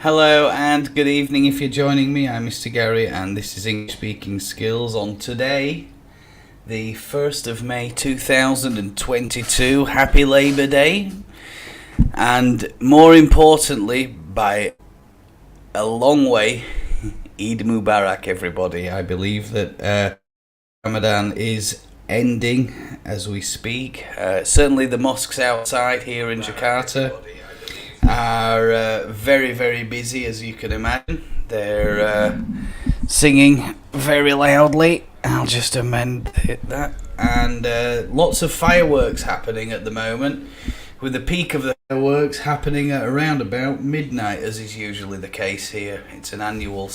Hello and good evening if you're joining me. I'm Mr. Gary and this is English Speaking Skills on today, the 1st of May 2022. Happy Labour Day, and more importantly, by a long way, Eid Mubarak everybody. I believe that Ramadan is ending as we speak. Certainly the mosques outside here in Jakarta are very busy, as you can imagine. They're singing very loudly. I'll just amend that. And lots of fireworks happening at the moment, with the peak of the fireworks happening at around about midnight, as is usually the case here. It's an annual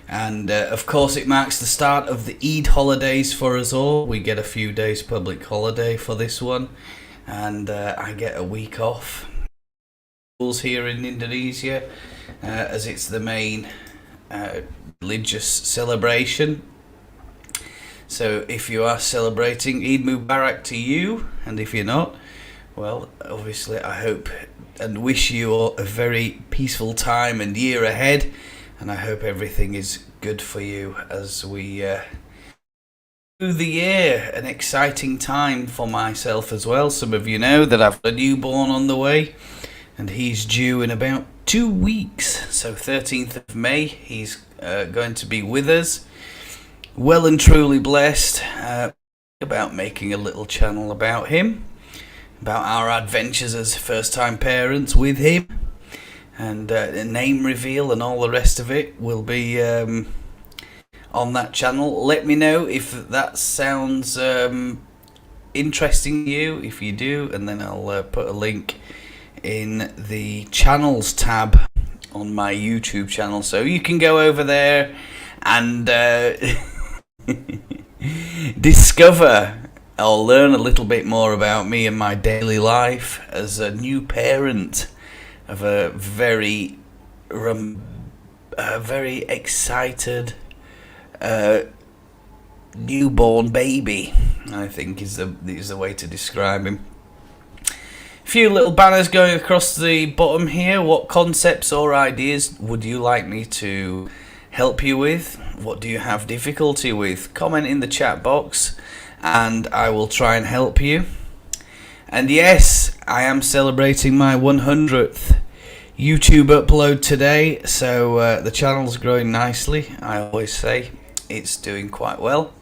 and of course it marks the start of the Eid holidays for us all. We get a few days public holiday for this one, and I get a week off here in Indonesia, as it's the main religious celebration. So if you are celebrating, Eid Mubarak to you, and if you're not, well, obviously I hope and wish you all a very peaceful time and year ahead, and I hope everything is good for you as we through the year. An exciting time for myself as well. Some of you know that I've got a newborn on the way, and he's due in about 2 weeks. So 13th of May, he's going to be with us. Well and truly blessed about making a little channel about him, about our adventures as first-time parents with him, and a name reveal and all the rest of it will be on that channel. Let me know if that sounds interesting to you, if you do, and then I'll put a link in the channels tab on my YouTube channel, so you can go over there and discover or learn a little bit more about me and my daily life as a new parent of a very excited newborn baby, I think is the way to describe him. Few little banners going across the bottom here. What concepts or ideas would you like me to help you with? What do you have difficulty with? Comment in the chat box and I will try and help you. And yes, I am celebrating my 100th YouTube upload today, so the channel's growing nicely. I always say it's doing quite well.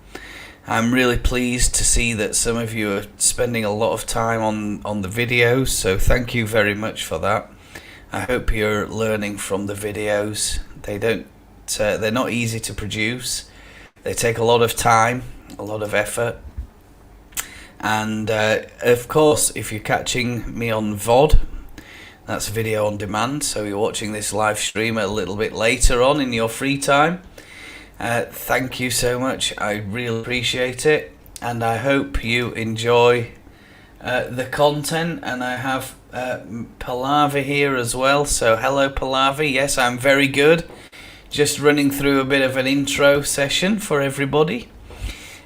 I'm really pleased to see that some of you are spending a lot of time on the videos, so thank you very much for that. I hope you're learning from the videos. They're not easy to produce. They take a lot of time, a lot of effort. And of course, if you're catching me on VOD, that's video on demand, so you're watching this live stream a little bit later on in your free time. Thank you so much. I really appreciate it, and I hope you enjoy the content. And I have Pallavi here as well, so hello Pallavi. Yes, I'm very good. Just running through a bit of an intro session for everybody.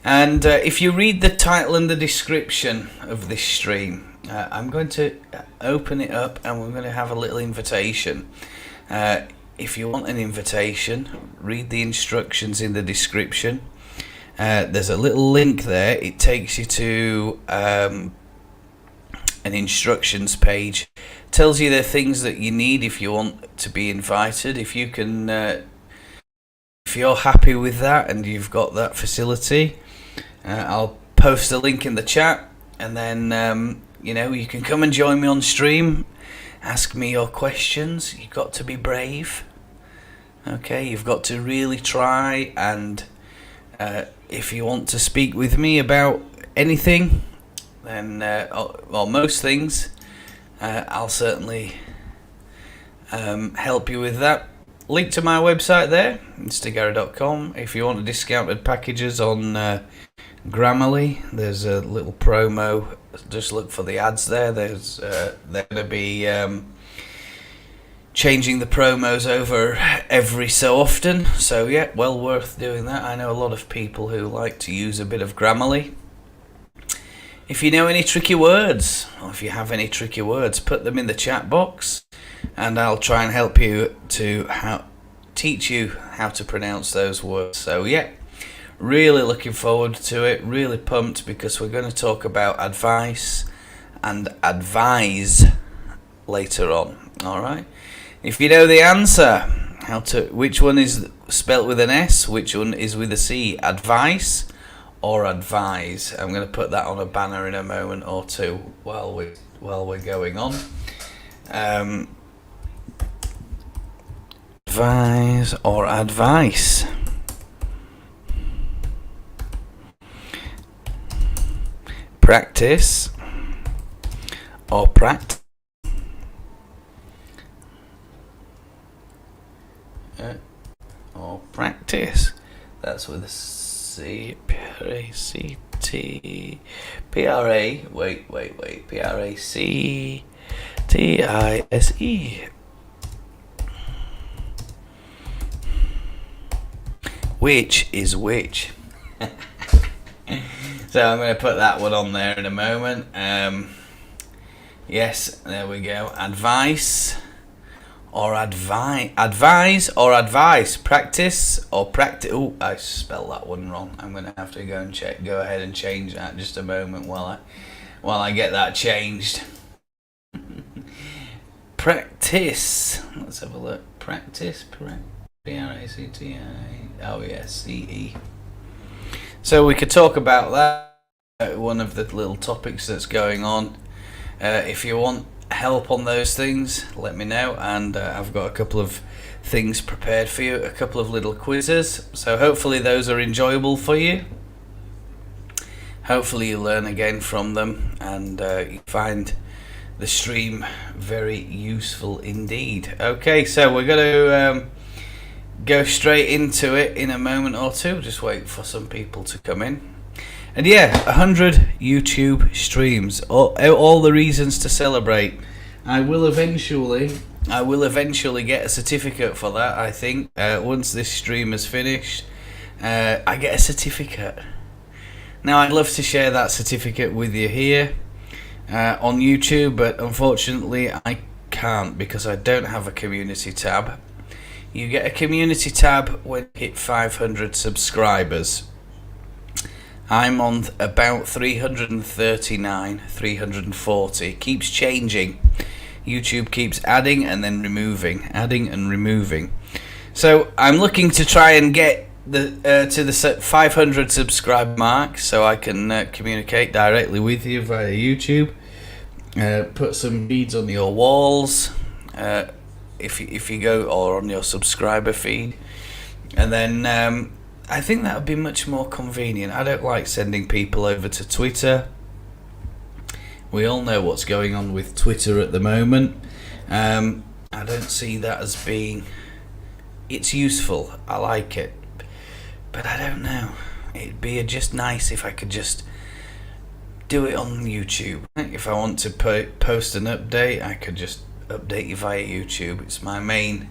And if you read the title and the description of this stream, I'm going to open it up and we're going to have a little invitation. If you want an invitation, read the instructions in the description. There's a little link there. It takes you to an instructions page. Tells you the things that you need if you want to be invited. If you can, if you're happy with that and you've got that facility, I'll post a link in the chat, and then you can come and join me on stream. Ask me your questions. You've got to be brave. Okay, you've got to really try, and if you want to speak with me about anything, then or most things, I'll certainly help you with that. Link to my website there, mrgary.com. If you want discounted packages on Grammarly, there's a little promo. Just look for the ads there. They're going to be changing the promos over every so often, so yeah, well worth doing that. I know a lot of people who like to use a bit of Grammarly. If you know any tricky words, or if you have any tricky words, put them in the chat box. and I'll try and help you to teach you how to pronounce those words. So yeah, really looking forward to it, really pumped, because we're going to talk about advice and advise later on. Alright, if you know the answer, which one is spelt with an S, which one is with a C, advice or advise? I'm going to put that on a banner in a moment or two while we're going on. Advise or advice? Practice or practice? Or practice. That's with a C. P-R-A-C-T. P-R-A. Wait. P-R-A-C-T-I-S-E. Which is which? So I'm going to put that one on there in a moment. Yes, there we go. Advice or advise or advice? Practice or practice? Oh, I spelled that one wrong. I'm going to have to go ahead and change that just a moment while I get that changed. Practice. Let's have a look. Practice. P-R-A-C-T-I. Oh yes, C-E. So we could talk about that. One of the little topics that's going on. If you want help on those things, let me know, and I've got a couple of things prepared for you, a couple of little quizzes, so hopefully those are enjoyable for you. Hopefully you learn again from them, and you find the stream very useful indeed. Okay, so we're going to go straight into it in a moment or two. Just wait for some people to come in. And yeah, 100 YouTube streams, all the reasons to celebrate. I will eventually get a certificate for that, I think. Once this stream is finished, I get a certificate. Now, I'd love to share that certificate with you here on YouTube, but unfortunately I can't because I don't have a community tab. You get a community tab when you hit 500 subscribers. I'm on about 339, 340. It keeps changing. YouTube keeps adding and then removing, adding and removing. So I'm looking to try and get to the 500 subscribe mark so I can communicate directly with you via YouTube. Put some beads on your walls if you go, or on your subscriber feed, and then I think that would be much more convenient. I don't like sending people over to Twitter. We all know what's going on with Twitter at the moment. I don't see that as being... It's useful. I like it. But I don't know. It'd be just nice if I could just do it on YouTube. If I want to post an update, I could just update you via YouTube. It's my main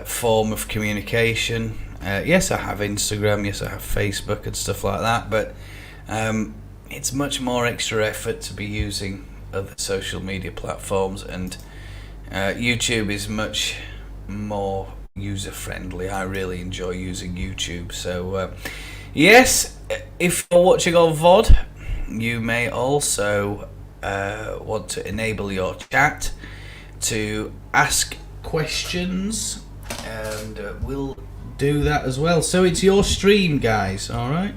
form of communication. Yes, I have Instagram, yes, I have Facebook and stuff like that, but it's much more extra effort to be using other social media platforms, and YouTube is much more user-friendly. I really enjoy using YouTube. So, yes, if you're watching on VOD, you may also want to enable your chat to ask questions, and we'll do that as well. So it's your stream, guys. All right,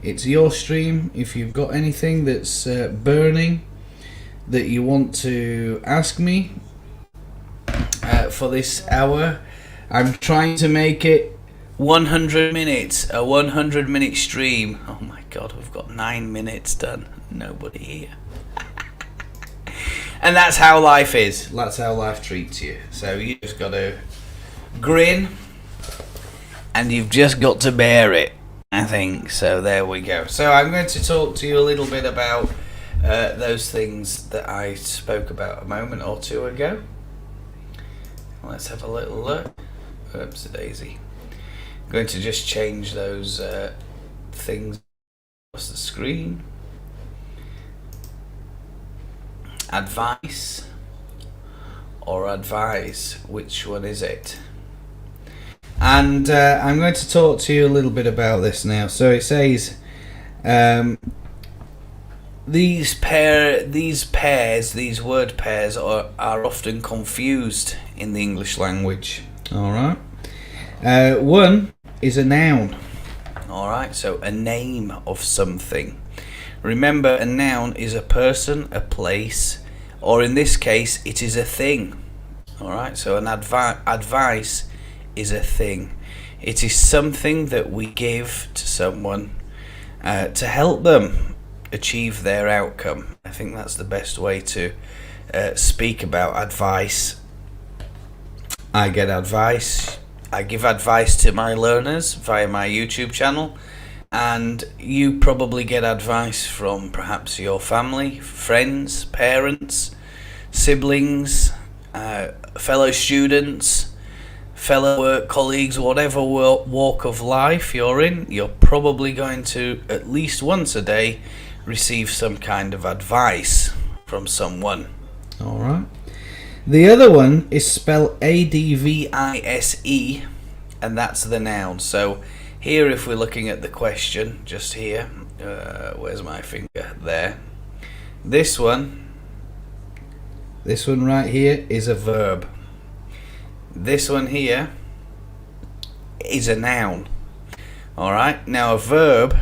it's your stream. If you've got anything that's burning that you want to ask me for this hour, I'm trying to make it 100 minutes, a 100-minute stream. Oh my god, we've got 9 minutes done. Nobody here. And that's how life is. That's how life treats you. So you just got to grin, and you've just got to bear it, I think. So there we go. So I'm going to talk to you a little bit about those things that I spoke about a moment or two ago. Let's have a little look. Oops, daisy. I'm going to just change those things across the screen. Advice or advise? Which one is it? And I'm going to talk to you a little bit about this now. So it says these word pairs are often confused in the English language. All right. One is a noun. All right, so a name of something. Remember, a noun is a person, a place, or in this case, it is a thing. All right, so an advice is a thing. It is something that we give to someone to help them achieve their outcome. I think that's the best way to speak about advice. I get advice. I give advice to my learners via my YouTube channel, and you probably get advice from perhaps your family, friends, parents, siblings, fellow students, fellow work colleagues, whatever walk of life you're in. You're probably going to at least once a day receive some kind of advice from someone. All right. The other one is spelled ADVISE, and that's the noun. So here, if we're looking at the question, just here, where's my finger? There. This one right here is a verb. This one here is a noun. All right. Now, a verb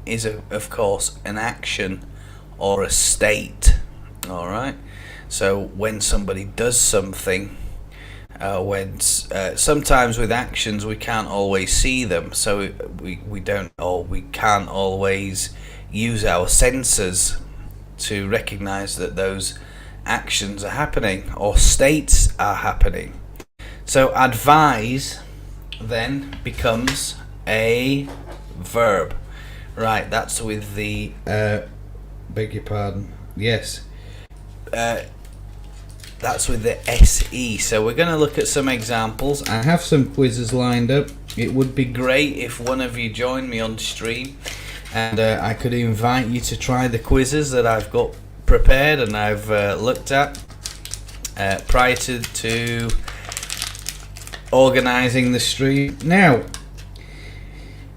is, of course, an action or a state. All right. So when somebody does something, sometimes with actions we can't always see them, so we can't always use our senses to recognize that those actions are happening or states are happening. So advise then becomes a verb. Right, that's with the beg your pardon. Yes. That's with the SE. So we're going to look at some examples. I have some quizzes lined up. It would be great if one of you joined me on stream, and I could invite you to try the quizzes that I've got prepared and I've looked at prior to organising the stream. Now,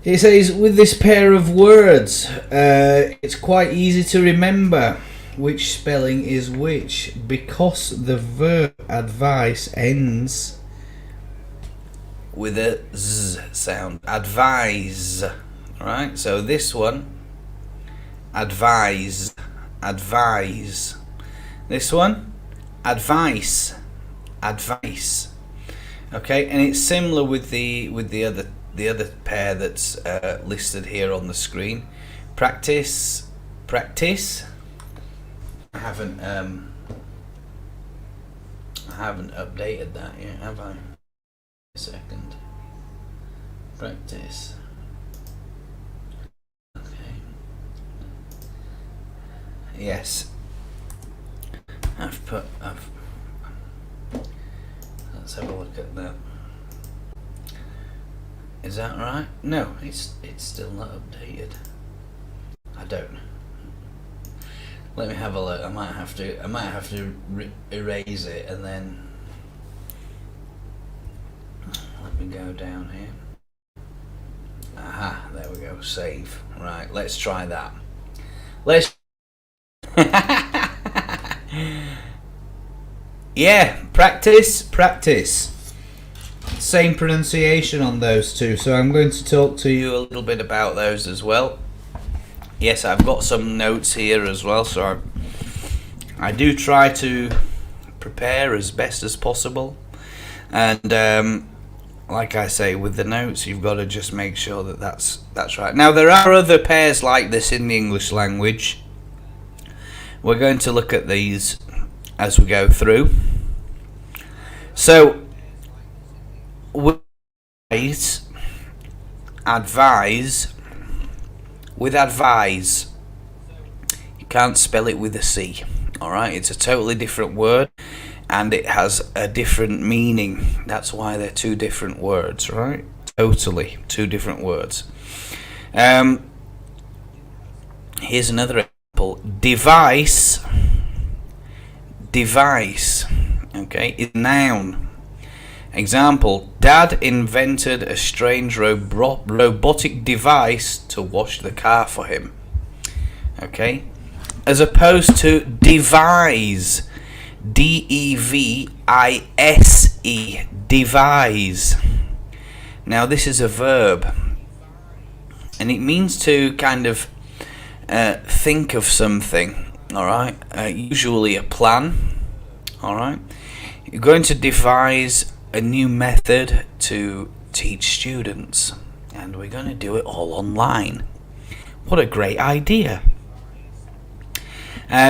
it says with this pair of words, it's quite easy to remember which spelling is which, because the verb advice ends with a z sound. Advise. Alright, so this one, advise, advise. This one, advice, advice. Okay, and it's similar with the other pair that's listed here on the screen. Practice, practice. I haven't updated that yet, have I? A second. Practice. Okay. Yes. Let's have a look at that. Is that right? No, it's still not updated. I don't know. Let me have a look. I might have to erase it and then let me go down here. Aha, there we go. Save. Right, let's try that. Yeah, practice, practice. Same pronunciation on those two. So I'm going to talk to you a little bit about those as well. Yes, I've got some notes here as well, so I do try to prepare as best as possible, and like I say, with the notes you've got to just make sure that that's right. Now, there are other pairs like this in the English language. We're going to look at these as we go through. So advise. With advise, you can't spell it with a C. Alright, it's a totally different word and it has a different meaning. That's why they're two different words, right? Totally two different words. Here's another example. Device. Device. okay, is noun. Example, Dad invented a strange robotic device to wash the car for him. Okay, as opposed to devise, D-E-V-I-S-E, devise. Now this is a verb, and it means to kind of think of something, alright, usually a plan, alright. You're going to devise a new method to teach students, and we're going to do it all online. What a great idea.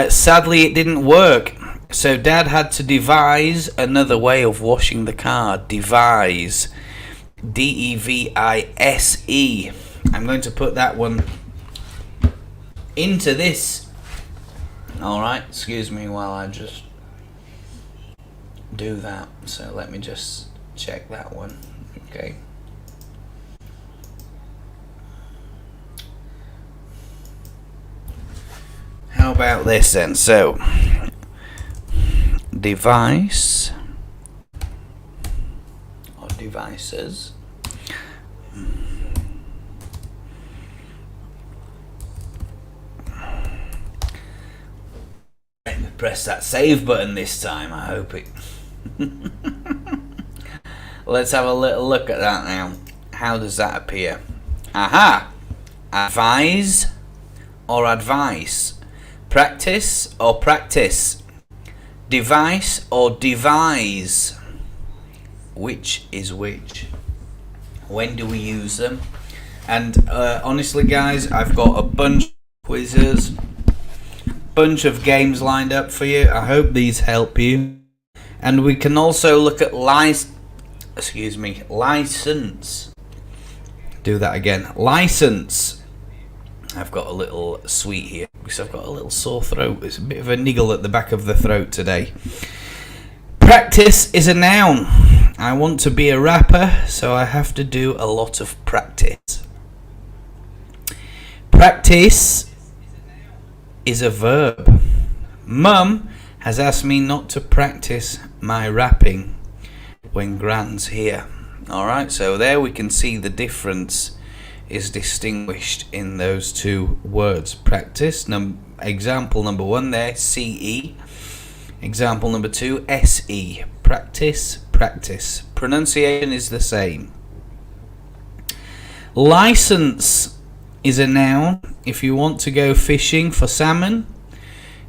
Sadly it didn't work, so Dad had to devise another way of washing the car. Devise, D-E-V-I-S-E. I'm going to put that one into this. Alright, excuse me while I just do that. So let me just check that one. Okay. How about this then? So, device or devices. Let me press that save button this time. I hope it. Let's have a little look at that now. How does that appear? Aha! Advise or advice. Practice or practice. Device or devise. Which is which? When do we use them? And honestly guys, I've got a bunch of quizzes, bunch of games lined up for you. I hope these help you. And we can also look at license. Do that again. License. I've got a little sweet here because I've got a little sore throat. It's a bit of a niggle at the back of the throat today. Practice is a noun. I want to be a rapper, so I have to do a lot of practice. Practice is a verb. Mum has asked me not to practice my rapping when Gran's here. Alright, so there we can see the difference is distinguished in those two words. Practice, example number 1 there, C-E. Example number 2, S-E. Practice, practice. Pronunciation is the same. License is a noun. If you want to go fishing for salmon,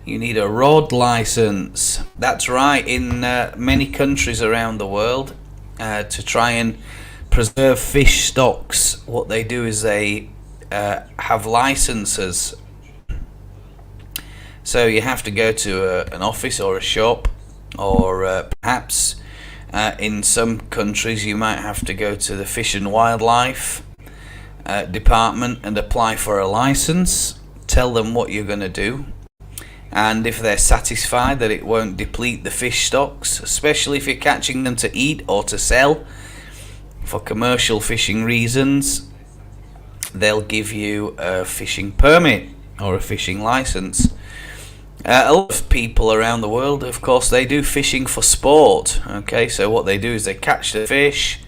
you need a rod license. That's right, in many countries around the world, to try and preserve fish stocks, what they do is they have licenses. So you have to go to an office or a shop, or perhaps in some countries you might have to go to the Fish and Wildlife department and apply for a license, tell them what you're going to do, and if they're satisfied that it won't deplete the fish stocks, especially if you're catching them to eat or to sell for commercial fishing reasons, they'll give you a fishing permit or a fishing license. A lot of people around the world, of course, they do fishing for sport. Okay, so what they do is they catch the fish,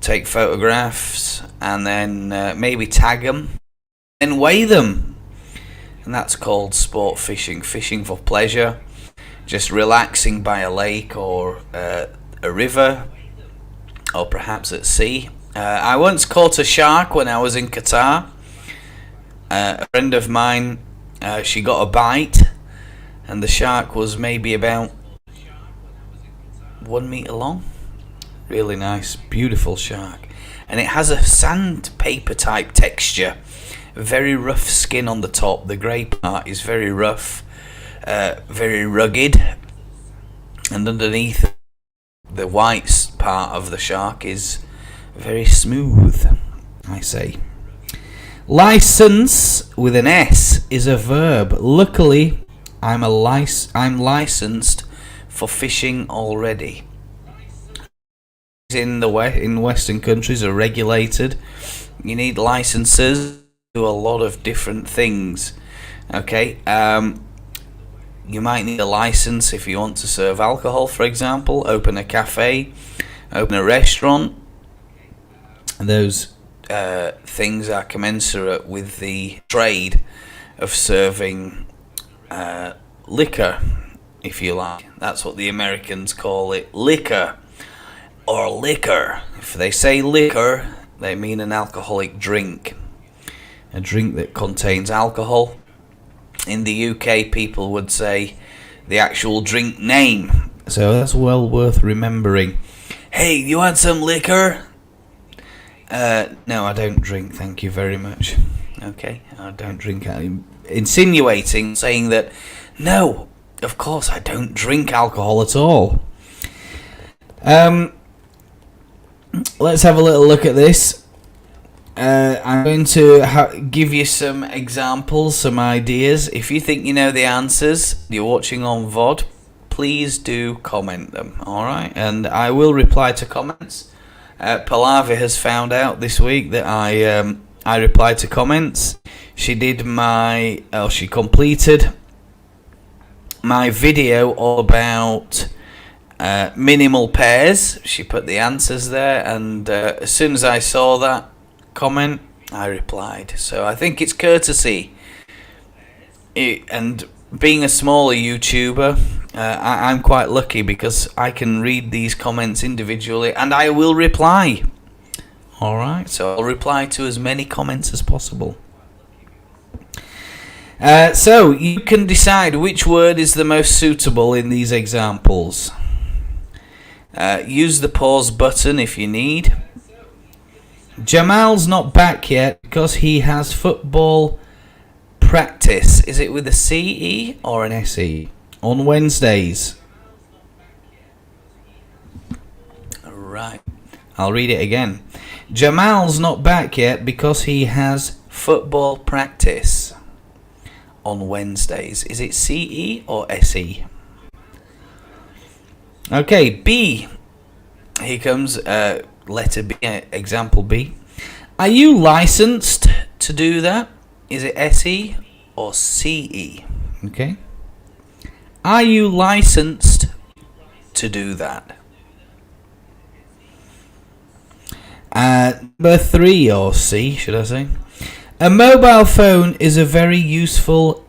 take photographs, and then maybe tag them, and weigh them. And that's called sport fishing, fishing for pleasure, just relaxing by a lake or a river, or perhaps at sea. I once caught a shark when I was in Qatar. A friend of mine, she got a bite, and the shark was maybe about 1 meter long. Really nice, beautiful shark. And it has a sandpaper type texture. Very rough skin on the top. The grey part is very rough, very rugged, and underneath the white part of the shark is very smooth, I say. License with an S is a verb. Luckily, I'm licensed for fishing already. In Western countries are regulated. You need licenses to do a lot of different things. Okay, You might need a license if you want to serve alcohol, for example, open a cafe, open a restaurant. Those things are commensurate with the trade of serving liquor, if you like. That's what the Americans call it, liquor or liquor. If they say liquor, they mean an alcoholic drink, a drink that contains alcohol. In the UK, people would say the actual drink name, so that's well worth remembering. Hey, you want some liquor? No, I don't drink, thank you very much. Okay, I don't drink. Insinuating, saying that, no, of course I don't drink alcohol at all. Let's have a little look at this. I'm going to give you some examples, some ideas. If you think you know the answers, you're watching on VOD, please do comment them, alright? And I will reply to comments. Pallavi has found out this week that I replied to comments. She completed my video all about minimal pairs. She put the answers there, and as soon as I saw that comment, I replied. So I think it's courtesy. And being a smaller YouTuber, I'm quite lucky because I can read these comments individually and I will reply. Alright, so I'll reply to as many comments as possible. So you can decide which word is the most suitable in these examples. Use the pause button if you need. Jamal's not back yet because he has football practice. Is it with a CE or an SE? On Wednesdays. Right. I'll read it again. Jamal's not back yet because he has football practice on Wednesdays. Is it CE or SE? Okay, B. Here comes letter B, example B. Are you licensed to do that? Is it SE or CE? Okay. Are you licensed to do that? Number 3, or C, should I say? A mobile phone is a very useful...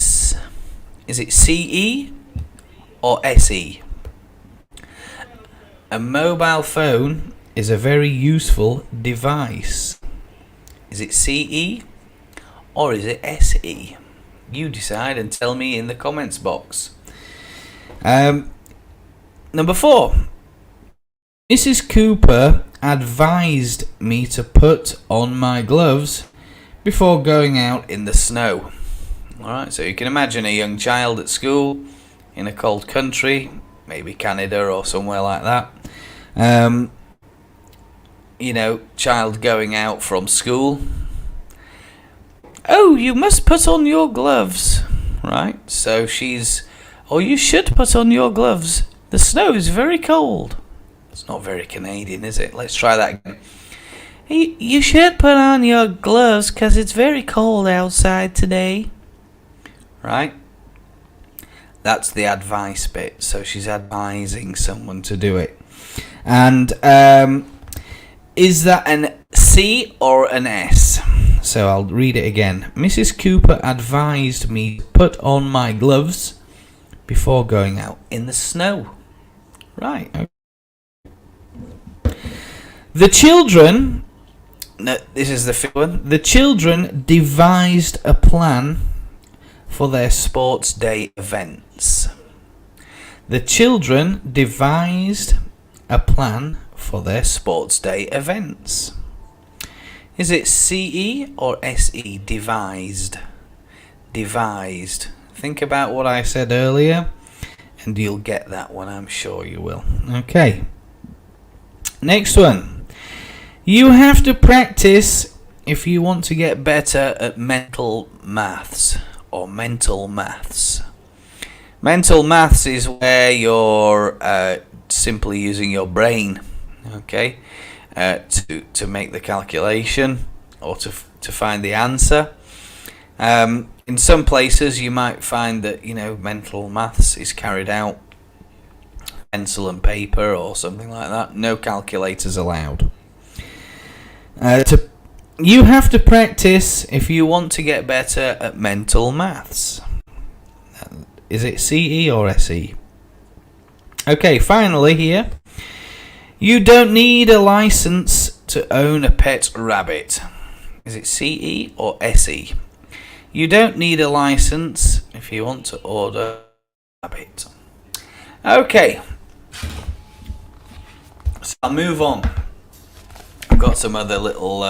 Is it CE or SE? A mobile phone is a very useful device. Is it CE or is it SE? You decide and tell me in the comments box. Number 4. Mrs. Cooper advised me to put on my gloves before going out in the snow. Alright, so you can imagine a young child at school in a cold country, maybe Canada or somewhere like that. Child going out from school. Oh, you must put on your gloves. Right, so you should put on your gloves. The snow is very cold. It's not very Canadian, is it? Let's try that again. You should put on your gloves because it's very cold outside today. Right? That's the advice bit. So she's advising someone to do it. And is that an C or an S? So I'll read it again. Mrs. Cooper advised me to put on my gloves before going out in the snow. Right. Okay. The children... No, this is the fifth one. The children devised a plan for their sports day events. The children devised a plan for their sports day events. Is it CE or SE? Devised. Devised. Think about what I said earlier and you'll get that one, I'm sure you will. Okay. Next one. You have to practice if you want to get better at mental maths or mental maths. Mental maths is where you're simply using your brain, okay, to make the calculation or to find the answer. in some places you might find that, you know, mental maths is carried out pencil and paper or something like that. No calculators allowed. You have to practice if you want to get better at mental maths. Is it CE or SE? Okay, finally here. You don't need a license to own a pet rabbit. Is it CE or SE? You don't need a license if you want to order a rabbit. Okay. So I'll move on. I've got some other little...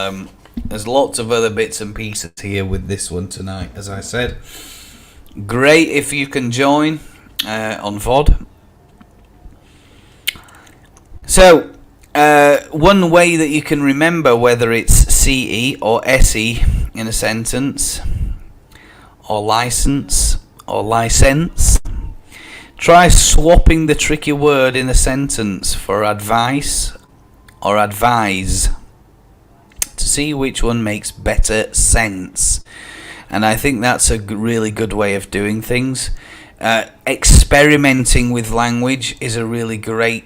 there's lots of other bits and pieces here with this one tonight, as I said. Great if you can join on VOD. So, one way that you can remember whether it's CE or SE in a sentence, or license, or license, try swapping the tricky word in a sentence for advice or advise to see which one makes better sense. And I think that's a really good way of doing things. Experimenting with language is a really great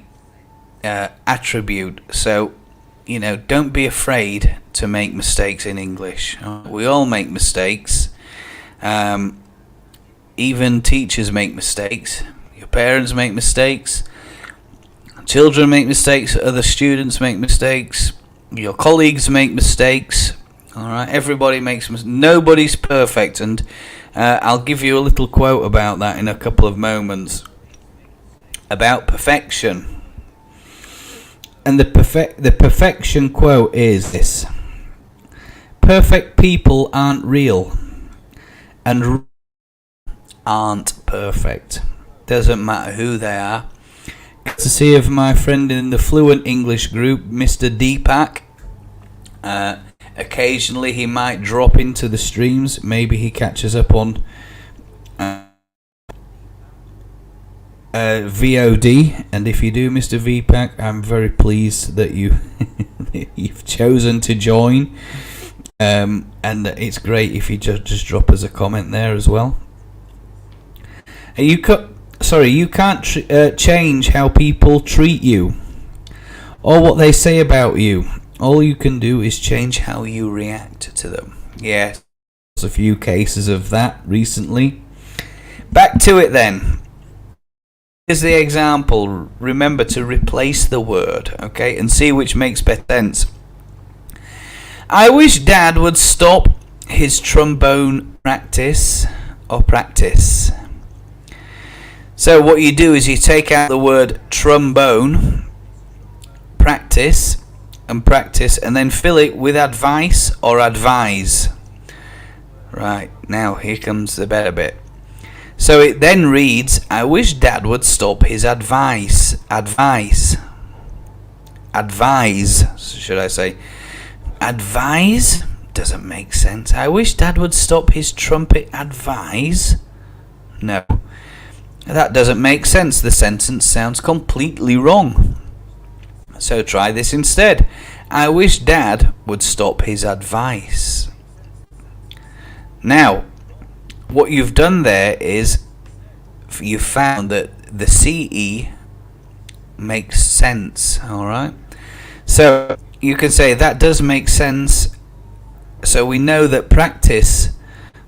attribute. So, you know, don't be afraid to make mistakes in English. We all make mistakes. Even teachers make mistakes. Your parents make mistakes. Children make mistakes. Other students make mistakes. Your colleagues make mistakes. All right, everybody makes mistakes. Nobody's perfect, and I'll give you a little quote about that in a couple of moments. About perfection. And the perfection quote is this: perfect people aren't real, and aren't perfect. Doesn't matter who they are. Courtesy of my friend in the Fluent English group, Mr. Deepak. Occasionally he might drop into the streams. Maybe he catches up on VOD, and if you do, Mr. Deepak, I'm very pleased that you've chosen to join. And it's great if you just drop us a comment there as well. You can't change how people treat you or what they say about you. All you can do is change how you react to them. Yeah, there's a few cases of that recently. Back to it then. Here's the example. Remember to replace the word, okay, and see which makes better sense. I wish Dad would stop his trombone practice or practice. So what you do is you take out the word trombone, practice, and then fill it with advice or advise. Right, now here comes the better bit. So it then reads, I wish Dad would stop his advice, should I say. Advise? Doesn't make sense. I wish Dad would stop his trumpet advise. No. That doesn't make sense. The sentence sounds completely wrong. So try this instead. I wish Dad would stop his advice. Now, what you've done there is you found that the CE makes sense, alright? So you can say that does make sense. So we know that practice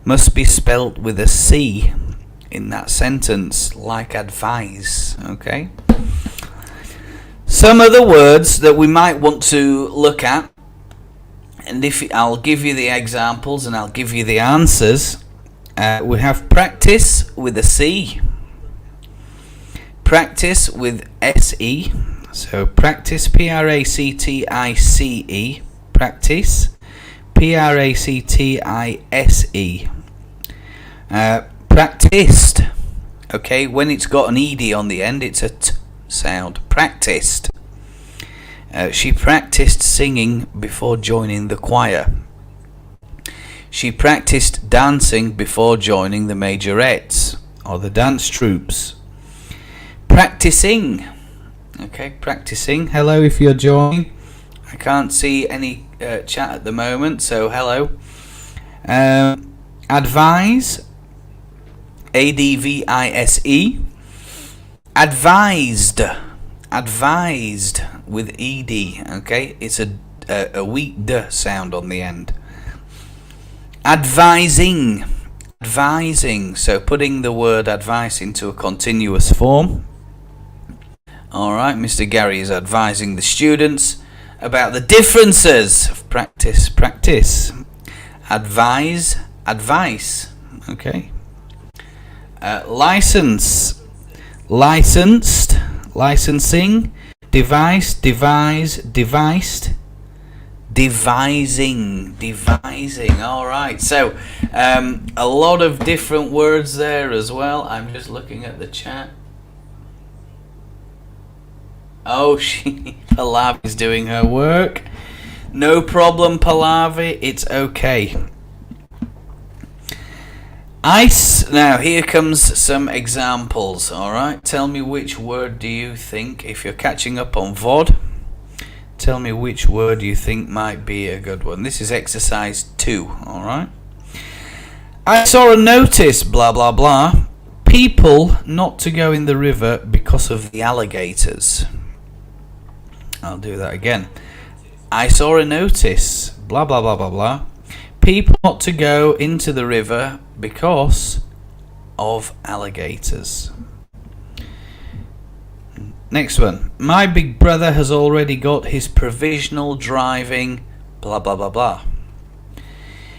must be spelt with a C in that sentence, like advise, okay? Some other words that we might want to look at, and I'll give you the examples and I'll give you the answers. We have practice with a C, practice with SE, so practice, Practice, practice, Practice, practiced, okay, when it's got an ED on the end, it's a T sound, practiced. She practiced singing before joining the choir. She practiced dancing before joining the majorettes, or the dance troops. Practicing. Okay, practicing. Hello if you're joining. I can't see any chat at the moment, so hello. Advise, ADVISE. Advised, advised with ED, okay? It's a weak D sound on the end. Advising, advising, so putting the word advice into a continuous form. Alright, Mr. Gary is advising the students about the differences of practice. Advise, advice, okay? License, licensed, licensing, device, devise, devised, devising. All right, so a lot of different words there as well. I'm just looking at the chat. Oh, Pallavi's doing her work. No problem, Pallavi, it's okay. Ice. Now here comes some examples. Alright, tell me which word do you think, if you're catching up on VOD, tell me which word you think might be a good one. This is exercise 2. Alright, I saw a notice, blah blah blah, people not to go in the river because of the alligators. I'll do that again. I saw a notice, blah blah blah blah blah, people not to go into the river because of alligators. Next one. My big brother has already got his provisional driving, blah blah blah blah.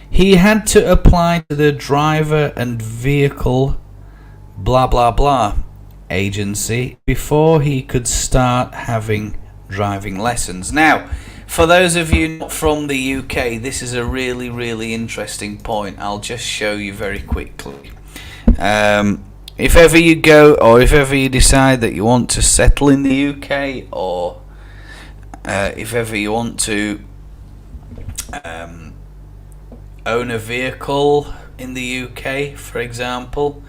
He had to apply to the driver and vehicle, blah blah blah, agency before he could start having driving lessons. Now, for those of you not from the UK, this is a really, really interesting point. I'll just show you very quickly. If ever you go, or if ever you decide that you want to settle in the UK, or if ever you want to own a vehicle in the UK, for example,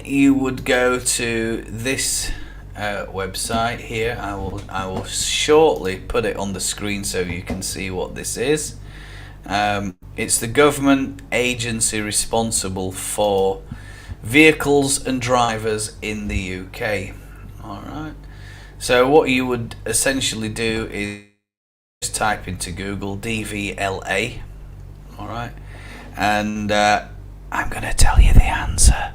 you would go to this website here. I will shortly put it on the screen so you can see what this is. It's the government agency responsible for vehicles and drivers in the UK. Alright, so what you would essentially do is just type into Google DVLA. Alright, and I'm going to tell you the answer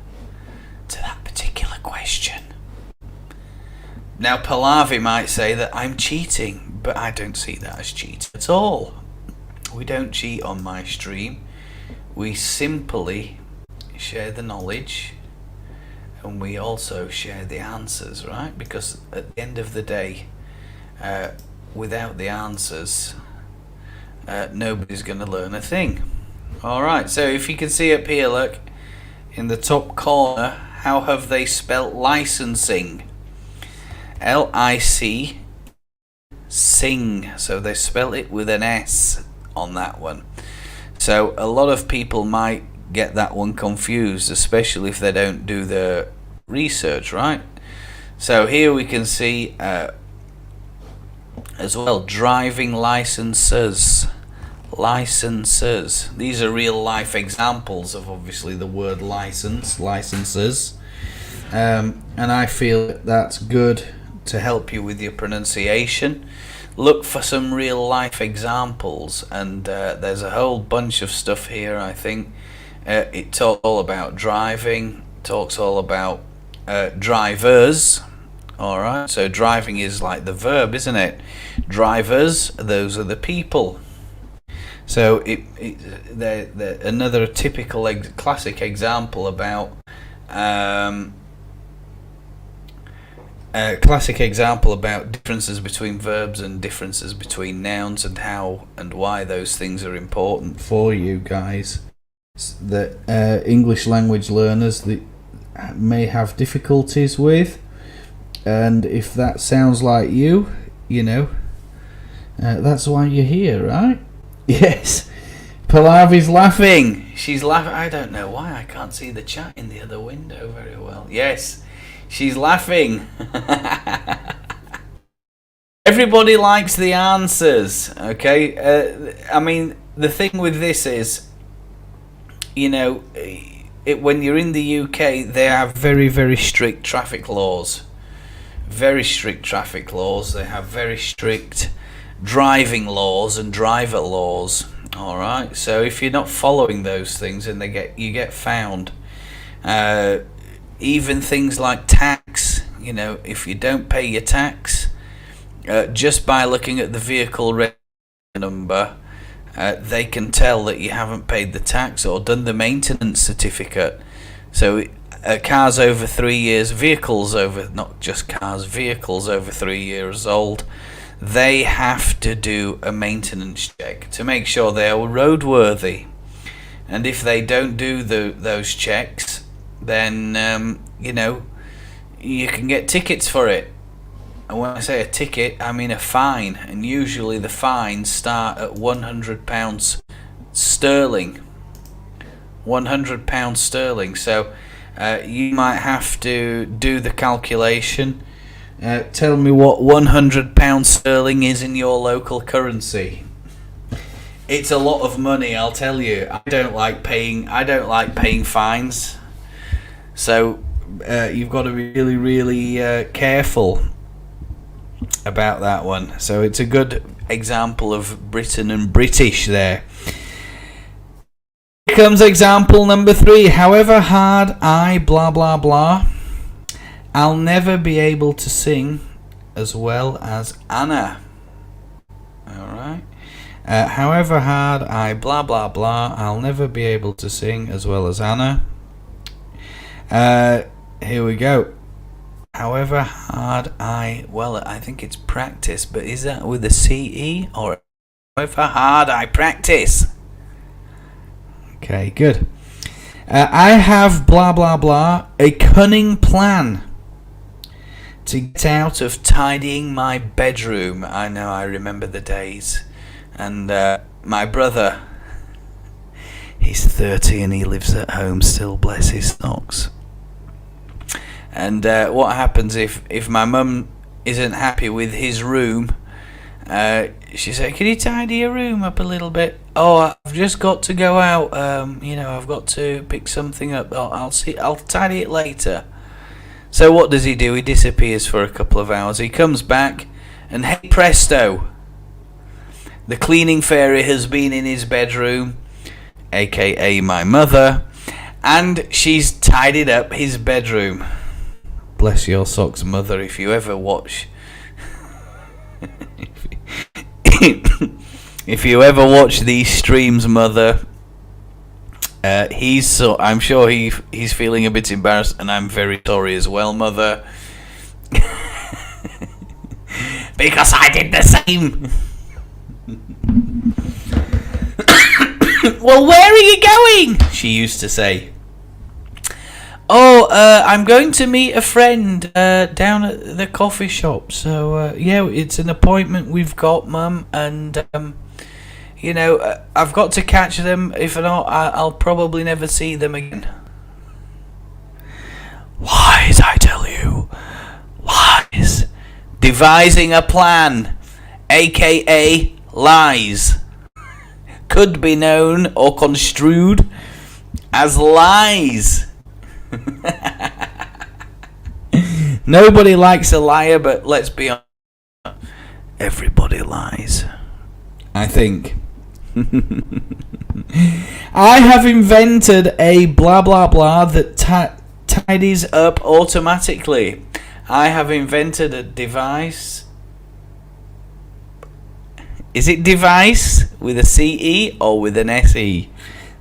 to that particular question. Now, Pallavi might say that I'm cheating, but I don't see that as cheating at all. We don't cheat on my stream. We simply share the knowledge, and we also share the answers, right? Because at the end of the day, without the answers, nobody's going to learn a thing. Alright, so if you can see up here, look, in the top corner, how have they spelt licensing? L-I-C, sing. So they spell it with an S on that one. So a lot of people might get that one confused, especially if they don't do the research, right? So here we can see as well, driving licenses. Licenses. These are real life examples of obviously the word license, licenses. And I feel that's good to help you with your pronunciation. Look for some real life examples, and there's a whole bunch of stuff here. I think it talks all about driving, talks all about drivers. Alright, so driving is like the verb, isn't it? Drivers, those are the people. So they're another typical classic example about classic example about differences between verbs and differences between nouns, and how and why those things are important for you guys, that English language learners that may have difficulties with. And if that sounds like you, you know, that's why you're here, right? Yes. Pallavi's laughing. She's laughing. I don't know why I can't see the chat in the other window very well. Yes. She's laughing. Everybody likes the answers, okay? I mean, the thing with this is, you know, when you're in the UK, they have very, very strict traffic laws. Very strict traffic laws. They have very strict driving laws and driver laws. All right. So if you're not following those things, and you get found. Even things like tax. You know, if you don't pay your tax, just by looking at the vehicle number, they can tell that you haven't paid the tax or done the maintenance certificate. So cars over 3 years, vehicles over, not just cars, vehicles over 3 years old, they have to do a maintenance check to make sure they are roadworthy. And if they don't do those checks, then you know, you can get tickets for it. And when I say a ticket, I mean a fine. And usually the fines start at £100 sterling. £100 sterling. So you might have to do the calculation. Tell me what £100 sterling is in your local currency. It's a lot of money, I'll tell you. I don't like paying fines. So you've got to be really, really careful about that one. So it's a good example of Britain and British there. Here comes example number 3. However hard I blah blah blah, I'll never be able to sing as well as Anna. Alright. However hard I blah blah blah, I'll never be able to sing as well as Anna. Here we go. However hard I think it's practice, but is that with a CE or however hard I practice? Okay, good. I have blah blah blah a cunning plan to get out of tidying my bedroom. I know, I remember the days. And my brother, he's 30 and he lives at home still, bless his socks. And what happens if my mum isn't happy with his room, she said, can you tidy your room up a little bit? Oh, I've just got to go out, I've got to pick something up. I'll tidy it later. So what does he do? He disappears for a couple of hours. He comes back and hey presto, the cleaning fairy has been in his bedroom, aka my mother, and she's tidied up his bedroom. Bless your socks, mother. If you ever watch if you ever watch these streams, mother, I'm sure he's feeling a bit embarrassed, and I'm very sorry as well, mother. Because I did the same. Well, where are you going? She used to say. Oh, I'm going to meet a friend down at the coffee shop. So, yeah, it's an appointment we've got, Mum. And, I've got to catch them. If not, I'll probably never see them again. Lies, I tell you. Lies. Devising a plan, a.k.a. lies. Could be known or construed as lies. Nobody likes a liar, but let's be honest, everybody lies, I think. I have invented a blah blah blah that tidies up automatically. I have invented a device. Is it device with a CE or with an SE?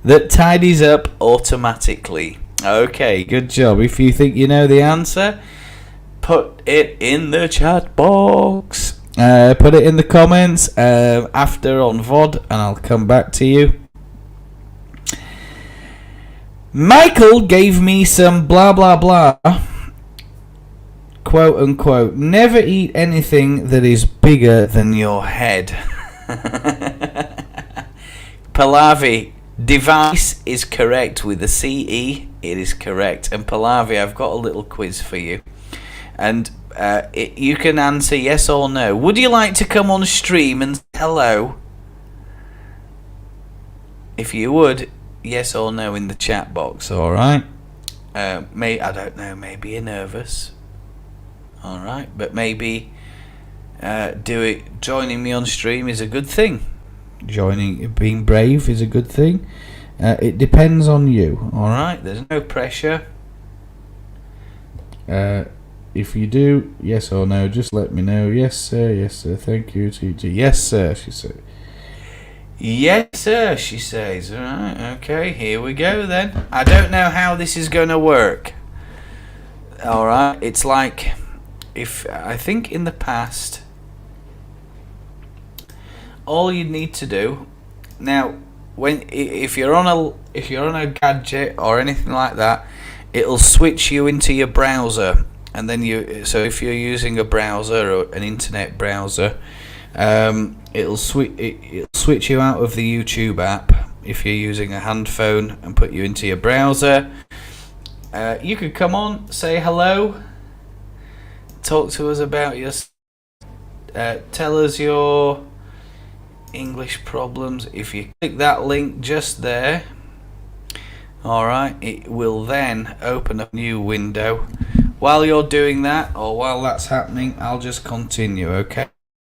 That tidies up automatically. Okay, good job. If you think you know the answer, put it in the chat box. Put it in the comments after on VOD, and I'll come back to you. Michael gave me some blah blah blah, quote unquote. Never eat anything that is bigger than your head. Pallavi, device is correct with the CE. It is correct. And Pallavi, I've got a little quiz for you, and you can answer yes or no. Would you like to come on stream and say hello? If you would, yes or no in the chat box, alright? I don't know, maybe you're nervous. Alright, but maybe joining me on stream is a good thing. Being brave is a good thing. It depends on you, alright? There's no pressure. If you do, yes or no, just let me know. Yes sir, thank you, TG. Yes sir, she said. Yes sir, she says. Alright, okay, here we go then. I don't know how this is going to work. Alright, it's like, I think in the past, all you need to do, now, if you're on a gadget or anything like that, it'll switch you into your browser. And then so if you're using a browser or an internet browser, it'll switch you out of the YouTube app if you're using a hand phone and put you into your browser. You could come on, say hello, talk to us about your, tell us your English problems. If you click that link just there, alright, it will then open a new window. While you're doing that, or while that's happening, I'll just continue, okay?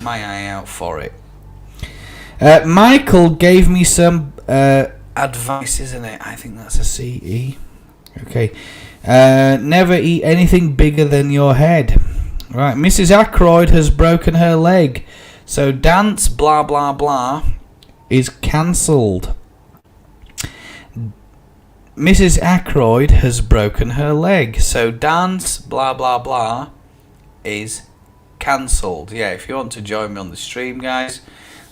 My eye out for it. Michael gave me some advice, isn't it? I think that's a CE. Okay. Never eat anything bigger than your head. Right, Mrs. Ackroyd has broken her leg, so dance blah blah blah is cancelled. Mrs. Ackroyd has broken her leg, so dance blah blah blah is cancelled. Yeah, if you want to join me on the stream, guys,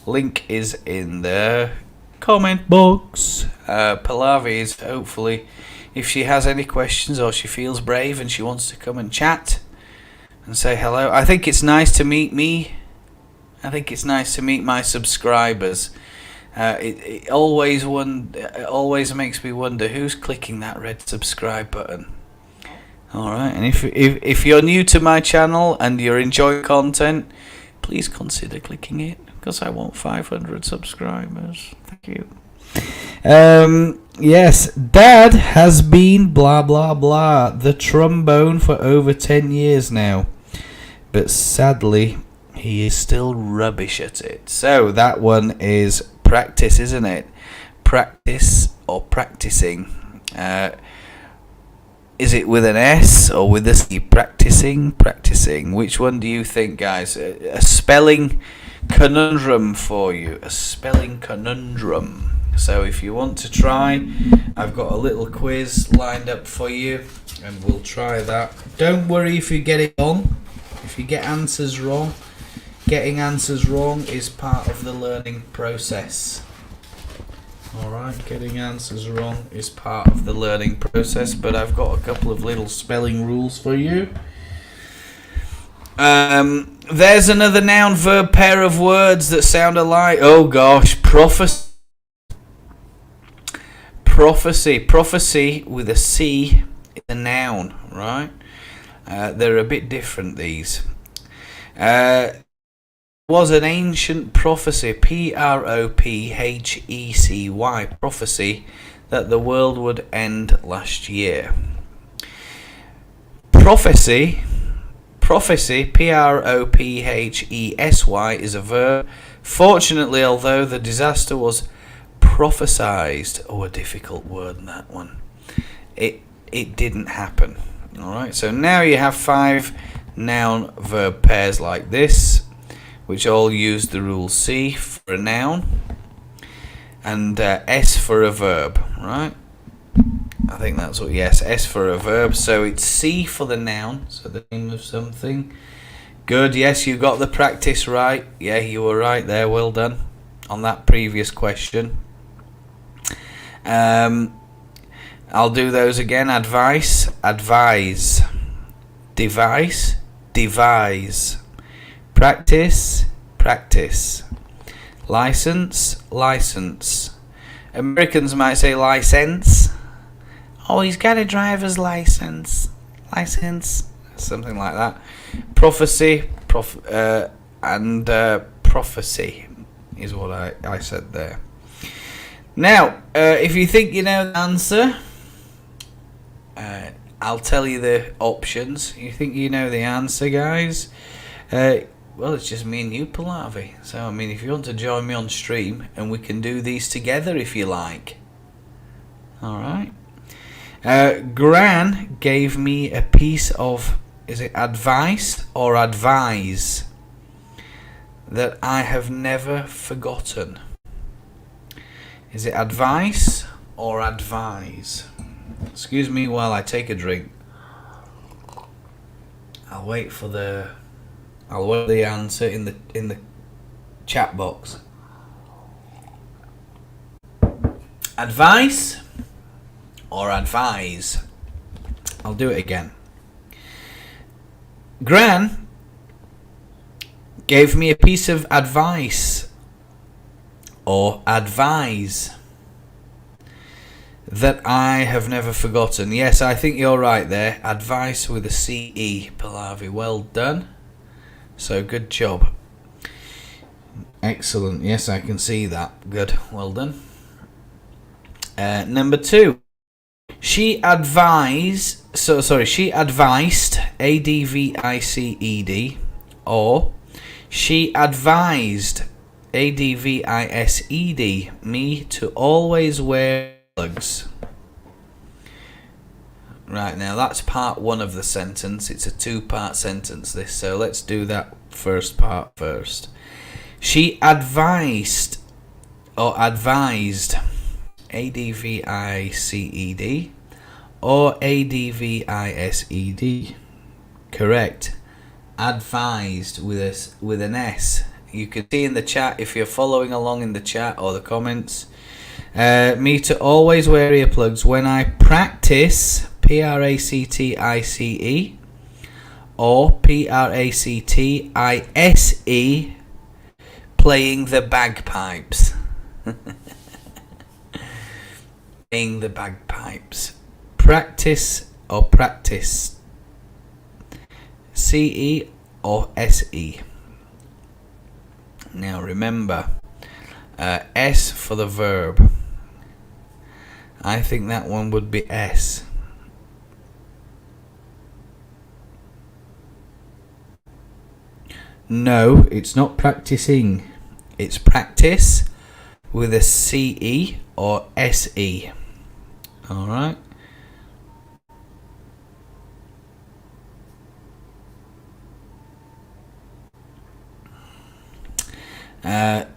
link is in the comment box. Pallavi is, hopefully, if she has any questions or she feels brave and she wants to come and chat and say hello. I think it's nice to meet me. I think it's nice to meet my subscribers. It always makes me wonder who's clicking that red subscribe button. Alright, and if you're new to my channel and you're enjoying content, please consider clicking it, because I want 500 subscribers. Thank you. Yes, Dad has been blah blah blah the trombone for over 10 years now, but sadly he is still rubbish at it. So that one is practice, isn't it? Practice or practicing. Is it with an S or with a C? Practicing. Which one do you think, guys? A spelling conundrum for you. A spelling conundrum. So if you want to try, I've got a little quiz lined up for you, and we'll try that. Don't worry if you get it wrong. If you get answers wrong, getting answers wrong is part of the learning process. Alright, getting answers wrong is part of the learning process, but I've got a couple of little spelling rules for you. There's another noun verb pair of words that sound alike. Oh gosh, prophecy. Prophecy with a C is a noun, right? They're a bit different, these. Was an ancient prophecy, P-R-O-P-H-E-C-Y, prophecy, that the world would end last year. Prophecy, P-R-O-P-H-E-S-Y, is a verb. Fortunately, although the disaster was prophesized, a difficult word in that one, it didn't happen. Alright, so now you have 5 noun verb pairs like this, which all use the rule C for a noun and S for a verb, right? I think that's what, yes, S for a verb. So it's C for the noun, so the name of something. Good, yes, you got the practice right. Yeah, you were right there, well done on that previous question. I'll do those again. Advice, advise. Device, devise. Practice, practice. License, license. Americans might say license. Oh, he's got a driver's license. License. Something like that. Prophecy, and prophecy is what I said there. Now, if you think you know the answer, I'll tell you the options. You think you know the answer, guys? Well, it's just me and you, Pallavi. So, I mean, if you want to join me on stream, and we can do these together if you like. Alright. Gran gave me a piece of, is it advice or advise, that I have never forgotten. Is it advice or advise? Excuse me while I take a drink. I'll wait for the answer in the chat box. Advice or advise? I'll do it again. Gran gave me a piece of advice or advise that I have never forgotten. Yes, I think you're right there. Advice with a CE, Pallavi. Well done. So, good job. Excellent. Yes, I can see that. Good. Well done. Number 2. She advised, she advised, ADVICED, or she advised, ADVISED, me to always wear plugs. Right, now that's part 1 of the sentence. It's a 2-part sentence, this, so let's do that first part first. She advised, or advised, ADVICED, or ADVISED. Correct. Advised with an S. You can see in the chat, if you're following along in the chat or the comments, me to always wear earplugs when I practice, PRACTICE, or PRACTISE, playing the bagpipes. Playing the bagpipes. Practice or practice. CE or SE. Now remember, S for the verb. I think that one would be S. No, it's not practicing. It's practice with a CE or SE. Alright.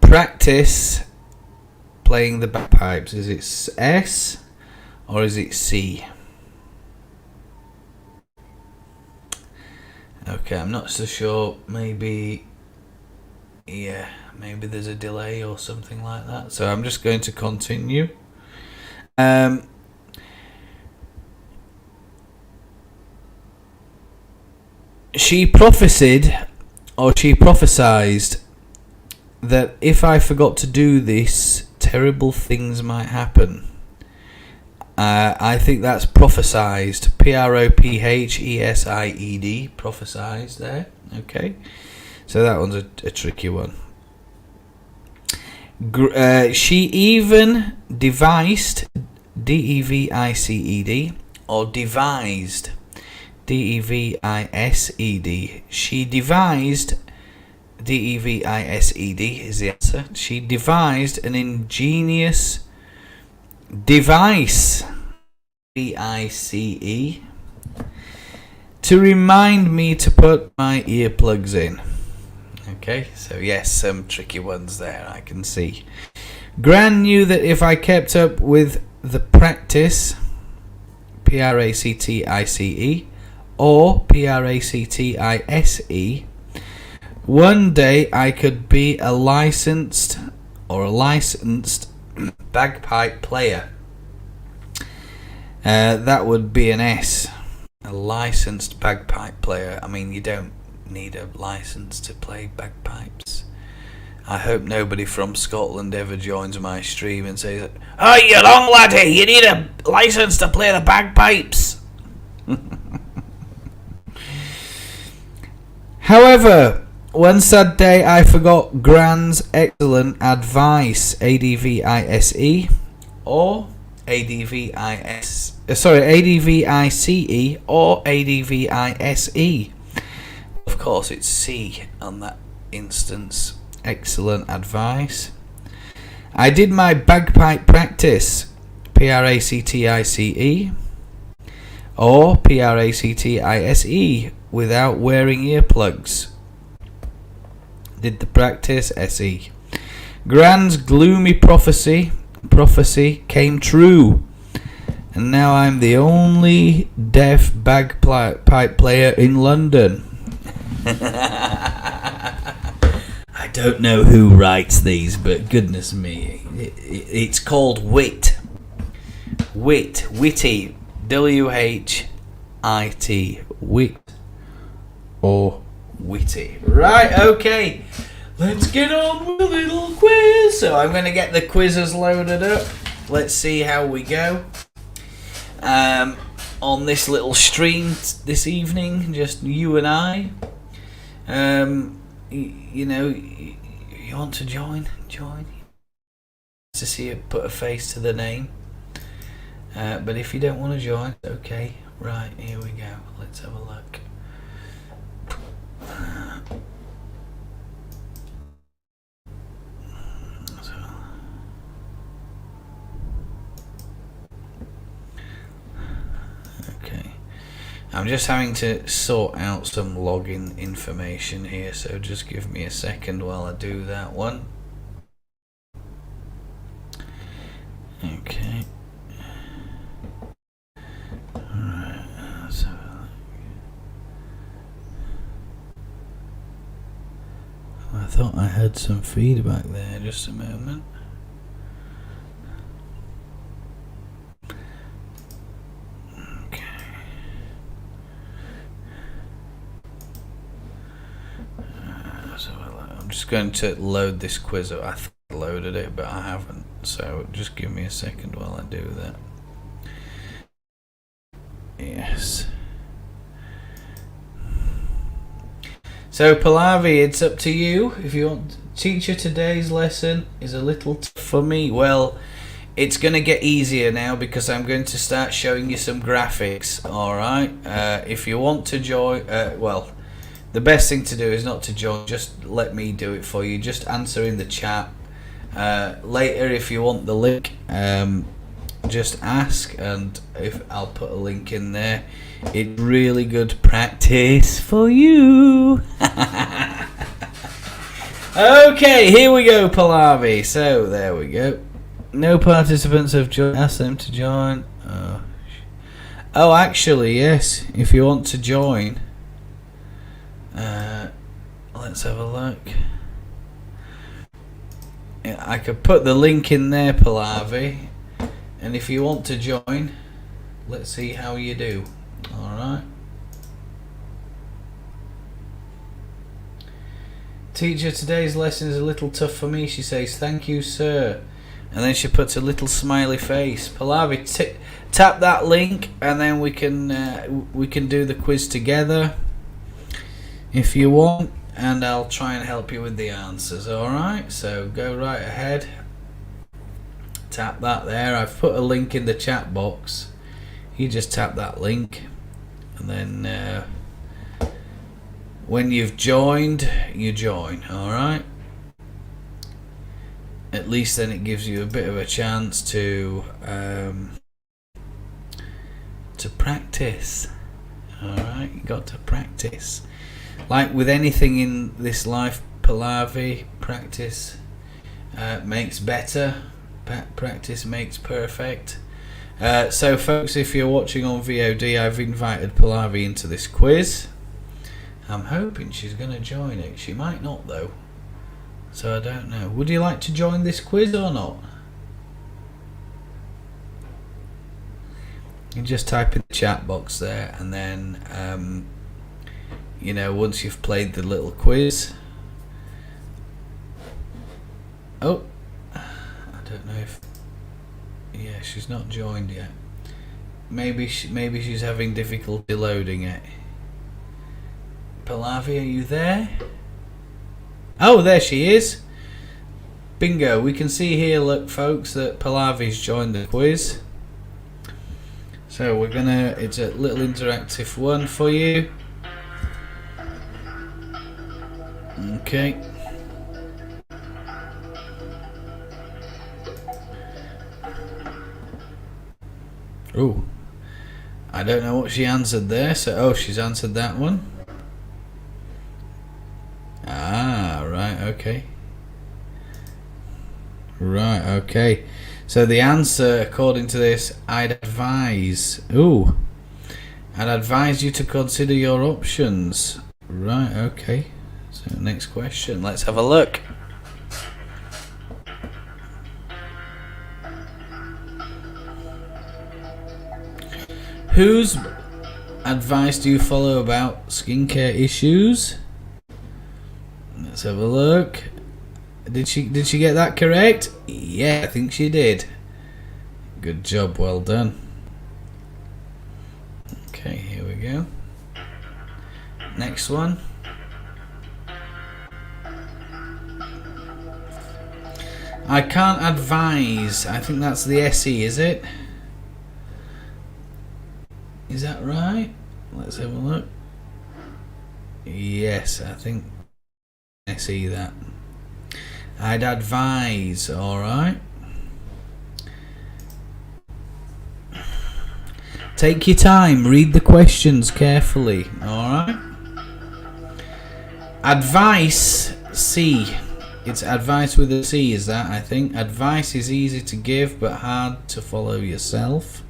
Practice playing the bagpipes. Is it S or is it C? Okay, I'm not so sure. Maybe, yeah, maybe there's a delay or something like that. So I'm just going to continue. She prophesied, or she prophesied, that if I forgot to do this, terrible things might happen. I think that's prophesized. PROPHESIED. Prophesized there. Okay. So that one's a tricky one. She even devised, DEVICED, or devised, DEVISED. She devised, DEVISED is the answer. She devised an ingenious device, DICE, to remind me to put my earplugs in. Okay, so yes, some tricky ones there, I can see. Gran knew that if I kept up with the practice, PRACTICE, or PRACTISE, one day I could be a licensed bagpipe player. That would be an S. A licensed bagpipe player. I mean, you don't need a license to play bagpipes. I hope nobody from Scotland ever joins my stream and says, "Oh, you long laddie, you need a license to play the bagpipes." However, one sad day I forgot Gran's excellent advice, ADVISE, or ADVICE or ADVISE. Of course, it's C on that instance. Excellent advice. I did my bagpipe practice, PRACTICE or PRACTISE, without wearing earplugs. Did the practice, SE. Gran's gloomy prophecy came true, and now I'm the only deaf bagpipe player in London. I don't know who writes these, but goodness me, it's called wit. Witty, WHIT, wit or witty. Right, okay, let's get on with a little quiz. So I'm going to get the quizzes loaded up. Let's see how we go on this little stream this evening, just you and I. You know, you want to join to see it, put a face to the name, but if you don't want to join, it's okay. Right, here we go, let's have a look. Okay, I'm just having to sort out some login information here, so just give me a second while I do that one. Okay. Alright, let's have a look. I thought I had some feedback there, just a moment. I'm just going to load this quiz up. I thought I loaded it, but I haven't. So just give me a second while I do that. Yes. So Pallavi, it's up to you. If you want, teacher, today's lesson is a little tough for me. Well, it's going to get easier now because I'm going to start showing you some graphics. All right. If you want to join, well, the best thing to do is not to join. Just let me do it for you. Just answer in the chat. Later, if you want the link, just ask, and if I'll put a link in there. It's really good practice for you. Okay, here we go, Pallavi. So there we go. No participants have joined. Ask them to join. Oh, actually, yes. If you want to join, let's have a look. Yeah, I could put the link in there, Pallavi, and if you want to join, let's see how you do. Alright. Teacher, today's lesson is a little tough for me, she says. Thank you, sir. And then she puts a little smiley face. Pallavi, tap that link, and then we can do the quiz together if you want, and I'll try and help you with the answers. Alright, so go right ahead. Tap that there. I've put a link in the chat box. You just tap that link, and then when you've joined, you join. Alright, at least then it gives you a bit of a chance to practice. Alright, you got to practice. Like with anything in this life, Pallavi, practice makes better. Practice makes perfect. So folks, if you're watching on VOD, I've invited Pallavi into this quiz. I'm hoping she's going to join it. She might not though, so I don't know. Would you like to join this quiz or not? You just type in the chat box there, and then you know, once you've played the little quiz. Oh, I don't know if, yeah, she's not joined yet. Maybe she's having difficulty loading it. Pallavi, are you there? Oh, there she is. Bingo. We can see here, look, folks, that Pallavi's joined the quiz. So we're gonna, it's a little interactive one for you. Okay. Oh, I don't know what she answered there. So, oh, she's answered that one. Ah, right, okay. Right, okay. So the answer, according to this, I'd advise you to consider your options. Right, okay. So next question, let's have a look. Whose advice do you follow about skincare issues? Let's have a look. Did she get that correct? Yeah, I think she did. Good job, well done. Okay, here we go. Next one. I can't advise. I think that's the SE, is it? Is that right? Let's have a look. Yes, I think SE that. I'd advise, alright. Take your time, read the questions carefully, alright. Advice, C. It's advice with a C, is that, I think. Advice is easy to give but hard to follow yourself.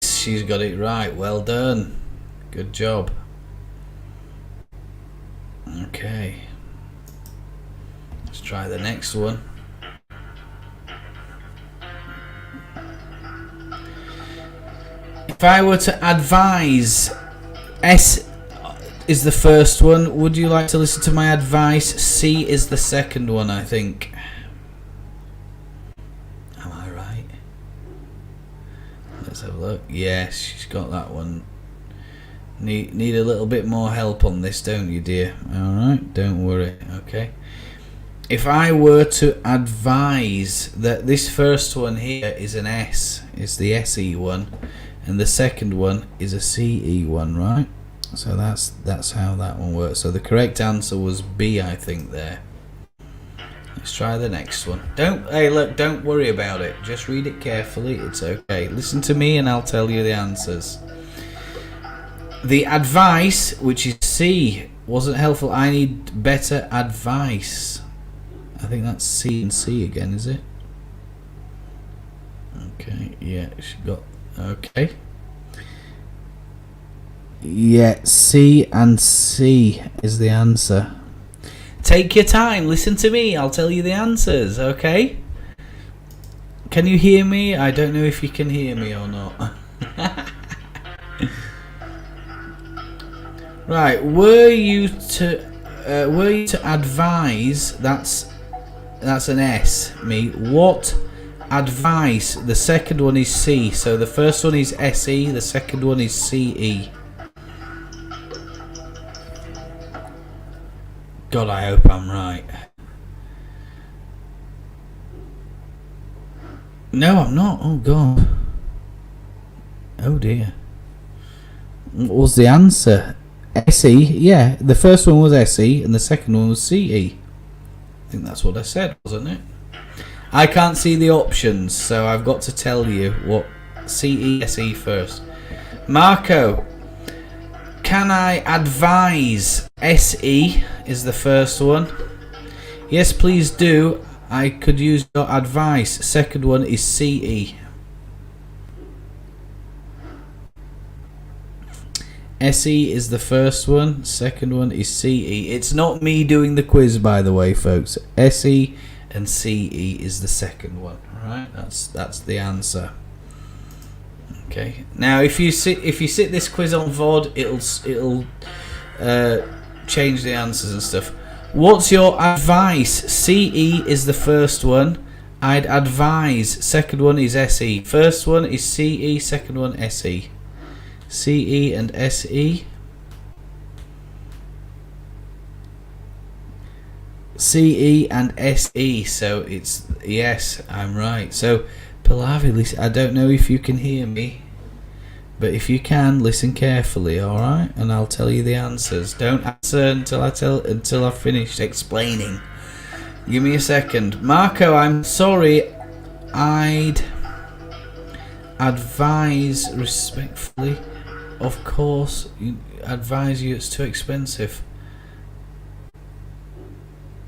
She's got it right, well done. Good job. Okay. Let's try the next one. If I were to advise, S is the first one. Would you like to listen to my advice? C is the second one, I think. Am I right? Let's have a look. Yes, she's got that one. Need a little bit more help on this, don't you, dear? Alright, don't worry. Okay. If I were to advise that this first one here is an S, it's the SE one, and the second one is a CE one, right? So that's how that one works. So the correct answer was B, I think, there. Let's try the next one. Hey, look, don't worry about it. Just read it carefully. It's okay. Listen to me and I'll tell you the answers. The advice, which is C, wasn't helpful. I need better advice. I think that's C and C again, is it? Okay, yeah, she got... Okay. Yeah, C and C is the answer. Take your time, listen to me, I'll tell you the answers, okay? Can you hear me? I don't know if you can hear me or not. Right, were you to advise, that's an S, me. What advice? The second one is C, so the first one is SE, the second one is CE. God, I hope I'm right. No, I'm not. Oh, God. Oh, dear. What was the answer? SE? Yeah, the first one was SE and the second one was CE. I think that's what I said, wasn't it? I can't see the options, so I've got to tell you what CE, SE first. Marco, can I advise? SE is the first one. Yes, please do. I could use your advice. Second one is CE. SE is the first one. Second one is CE. It's not me doing the quiz, by the way, folks. SE and CE is the second one. All right, that's the answer. Okay. Now, if you sit this quiz on VOD, it'll change the answers and stuff. What's your advice? CE is the first one. I'd advise. Second one is SE. First one is CE. Second one SE. CE and SE. CE and SE, so it's, yes, I'm right. So Pallavi, listen, I don't know if you can hear me, but if you can, listen carefully, alright? And I'll tell you the answers. Don't answer until I've finished explaining. Give me a second. Marco, I'm sorry. I'd advise respectfully. Of course, advise you it's too expensive.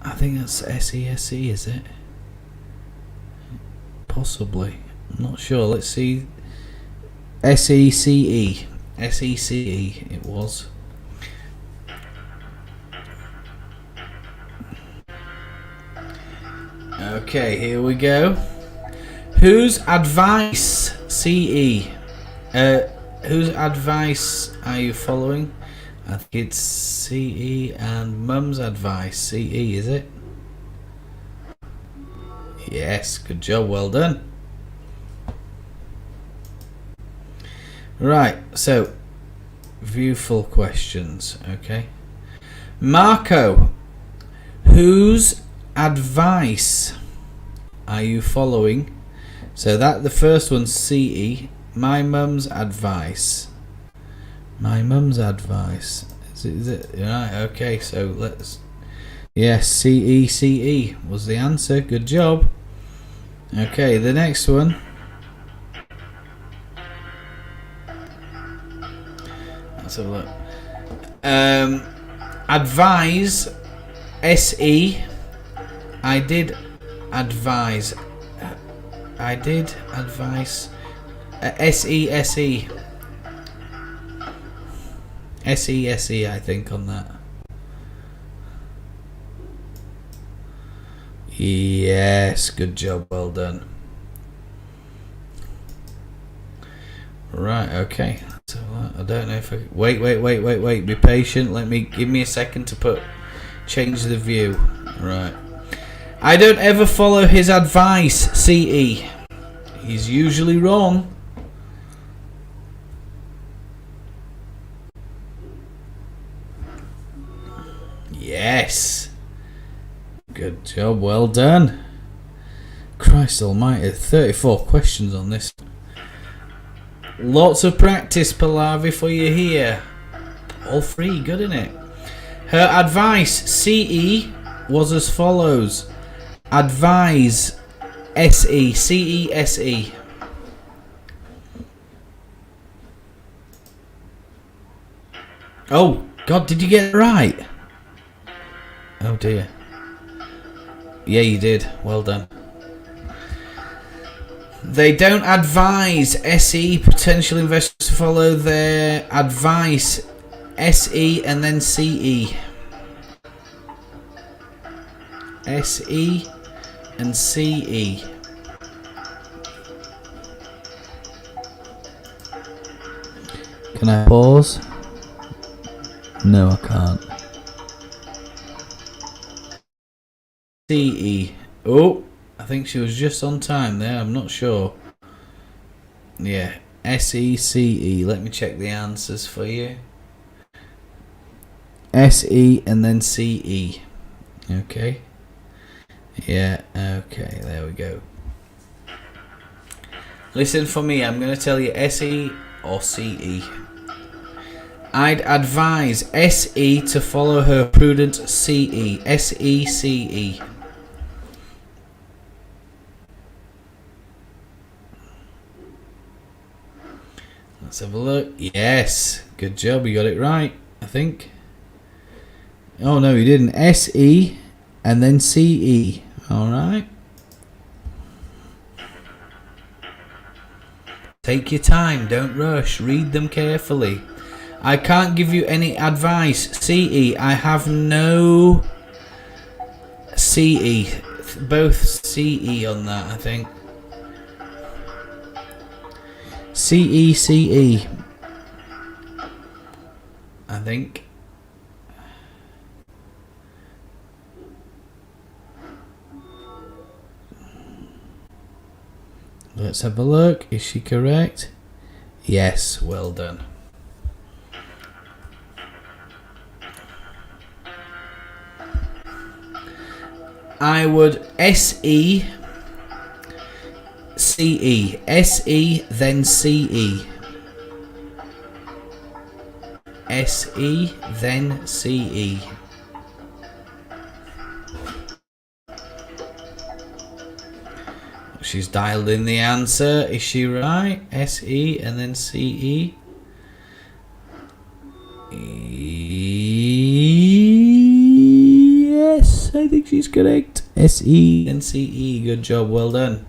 I think that's SESE, is it? Possibly. I'm not sure. Let's see. SECE. SECE it was. Okay, here we go. Whose advice, CE? Whose advice are you following? I think it's CE and Mum's advice. CE, is it? Yes, good job, well done. Right, so viewful questions, okay. Marco, whose advice are you following? So that the first one's CE, my mum's advice. My mum's advice. Is it right? Okay, so let's. Yes, CE was the answer. Good job. Okay, the next one. Let's have a look. Advise, SE. I did advise. SESE. SESE, I think, on that. Yes, good job, well done. Right, okay. So I don't know if I wait. Be patient. Give me a second to change the view. Right. I don't ever follow his advice, CE. He's usually wrong. Yes. Good job, well done. Christ almighty, 34 questions on this. Lots of practice, Pallavi, for you here. All three, good, innit? Her advice, CE, was as follows. Advise, SE, CESE. Oh, God, did you get it right? Oh, dear. Yeah, you did. Well done. They don't advise SE potential investors to follow their advice. SE and then CE. SE and CE. Can I pause? No, I can't. CE. Oh, I think she was just on time there. I'm not sure. Yeah, SECE. Let me check the answers for you. SE and then CE. Okay. Yeah, okay, there we go. Listen for me, I'm going to tell you SE or CE. I'd advise SE to follow her prudent CE. SECE. Let's have a look. Yes, good job, you got it right, I think. Oh no, you didn't. SE and then CE. Alright. Take your time, don't rush, read them carefully. I can't give you any advice. CE, I have no CE. Both CE on that, I think. CECE. I think. Let's have a look. Is she correct? Yes, well done. I would SE, CE, SE, then CE. SE, then CE. She's dialed in the answer. Is she right? SE and then CE. Yes, I think she's correct. SE and CE. Good job. Well done.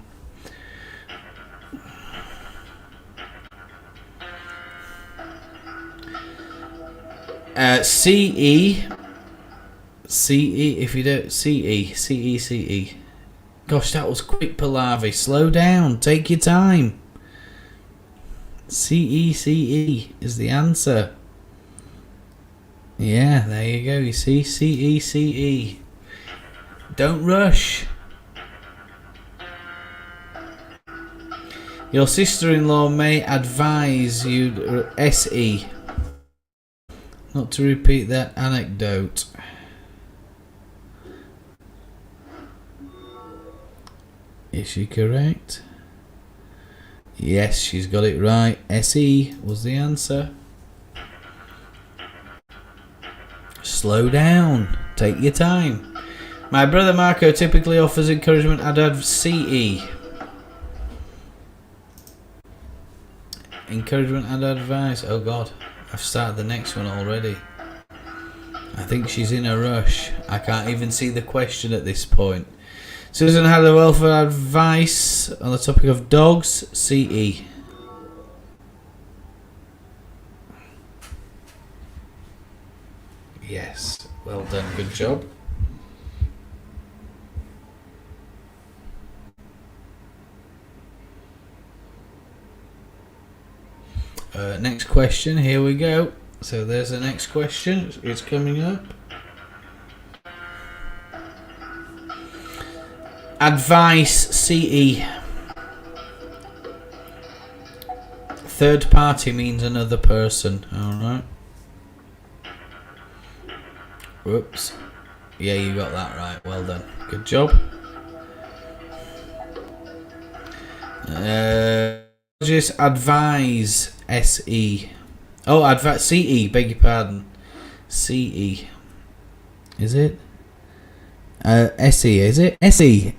CE. CE. If you don't. CE. CE. CE. Gosh, that was quick, Pallavi. Slow down. Take your time. CE is the answer. Yeah, there you go. You see? CE. Don't rush. Your sister-in-law may advise you SE not to repeat that anecdote. Is she correct? Yes, she's got it right. SE was the answer. Slow down. Take your time. My brother Marco typically offers encouragement at CE. Encouragement and advice. Oh God, I've started the next one already. I think she's in a rush. I can't even see the question at this point. Susan had a welfare advice on the topic of dogs. CE. Yes, well done, good job. Next question, here we go. So there's the next question, it's coming up. Advice CE. Third party means another person. Alright. Whoops. Yeah, you got that right. Well done. Good job. Just advise SE. Oh, advise CE. Beg your pardon. CE. Is it? SE, is it? SE.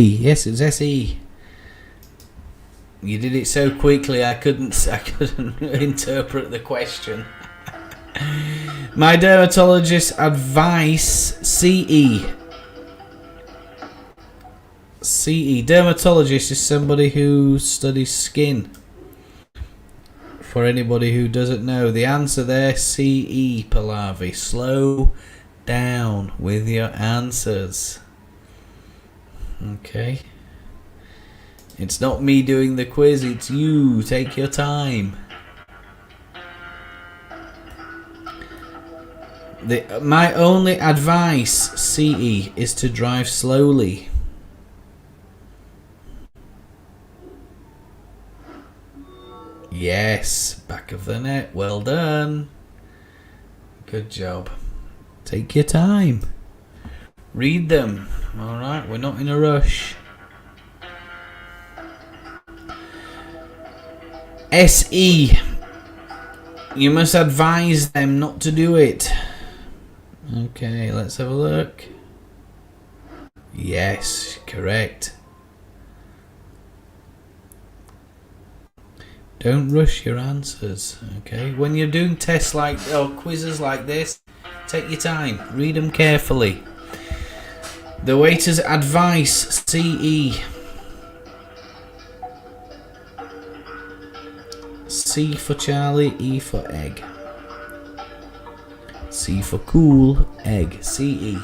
Yes, it's SE. You did it so quickly I couldn't interpret the question. My dermatologist advice CE. CE. Dermatologist is somebody who studies skin. For anybody who doesn't know, the answer there, CE, Pallavi. Slow down with your answers. Okay. It's not me doing the quiz, it's you. Take your time. My only advice, CE, is to drive slowly. Yes, back of the net. Well done. Good job. Take your time. Read them. Alright, we're not in a rush. SE. You must advise them not to do it. Okay, let's have a look. Yes, correct. Don't rush your answers, okay? When you're doing tests like, or quizzes like this, take your time. Read them carefully. The waiter's advice, CE. C for Charlie, E for egg. C for cool, egg, CE.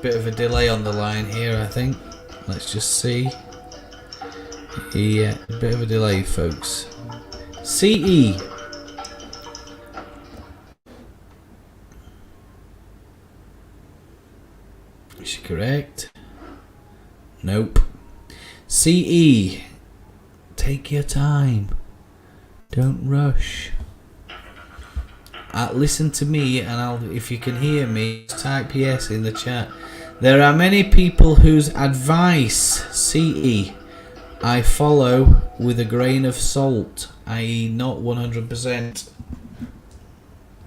Bit of a delay on the line here, I think. Let's just see. Yeah, a bit of a delay, folks. CE. Is she correct? Nope. CE. Take your time. Don't rush. listen to me, and if you can hear me, type yes in the chat. There are many people whose advice, CE, I follow with a grain of salt, i.e. not 100%.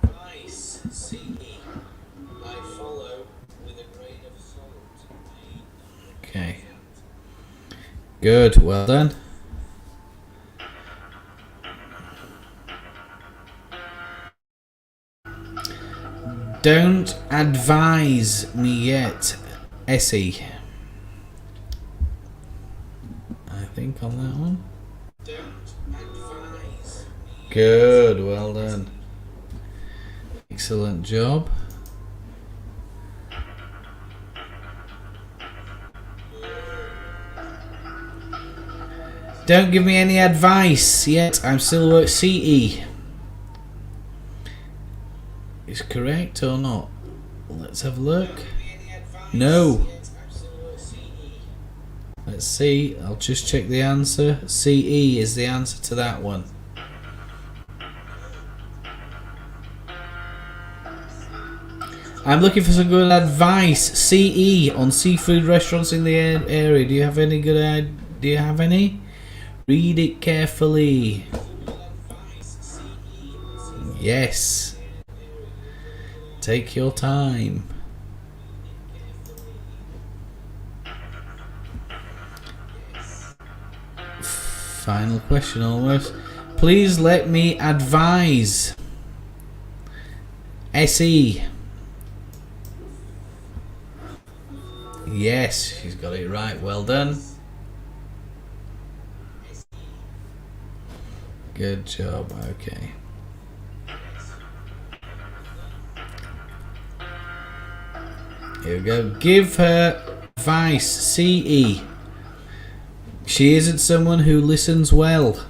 Advice, CE, I follow with a grain of salt. Okay. Good, well done. Don't advise me yet, Essie. I think on that one. Don't advise me. Good, well done. Excellent job. Don't give me any advice yet. I'm still at CE. Is correct or not? Let's have a look. No. Let's see. I'll just check the answer. CE is the answer to that one. I'm looking for some good advice. CE on seafood restaurants in the area. Do you have any good? Do you have any? Read it carefully. Yes. Take your time. Final question almost. Please let me advise. SE. Yes, she's got it right. Well done. Good job. Okay. Here we go. Give her advice. CE. She isn't someone who listens well.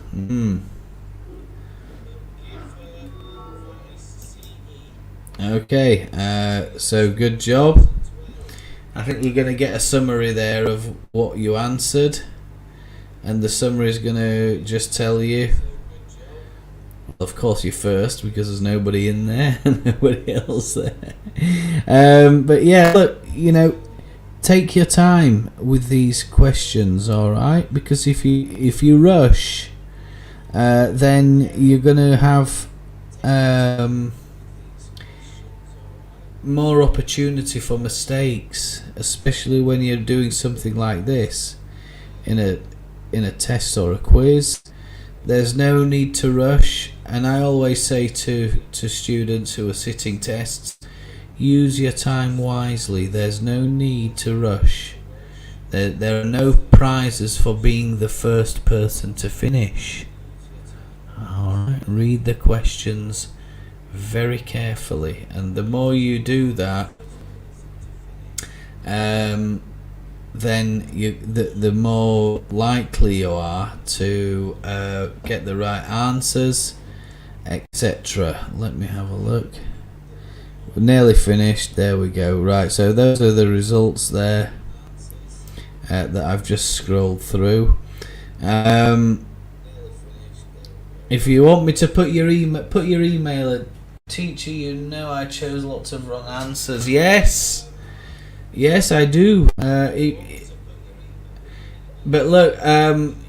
Okay. So good job. I think you're going to get a summary there of what you answered, and the summary is going to just tell you. Of course, you first because there's nobody in there, nobody else there. But yeah, look, you know, take your time with these questions, all right? Because if you rush, then you're gonna have more opportunity for mistakes, especially when you're doing something like this in a test or a quiz. There's no need to rush, and I always say to students who are sitting tests, use your time wisely. There's no need to rush. There are no prizes for being the first person to finish. Alright, read the questions very carefully, and the more you do that, then the more likely you are to get the right answers, etc. Let me have a look. We're nearly finished. There we go. Right, so those are the results there that I've just scrolled through. If you want me to put your email at teacher, you know I chose lots of wrong answers. Yes, I do. But look,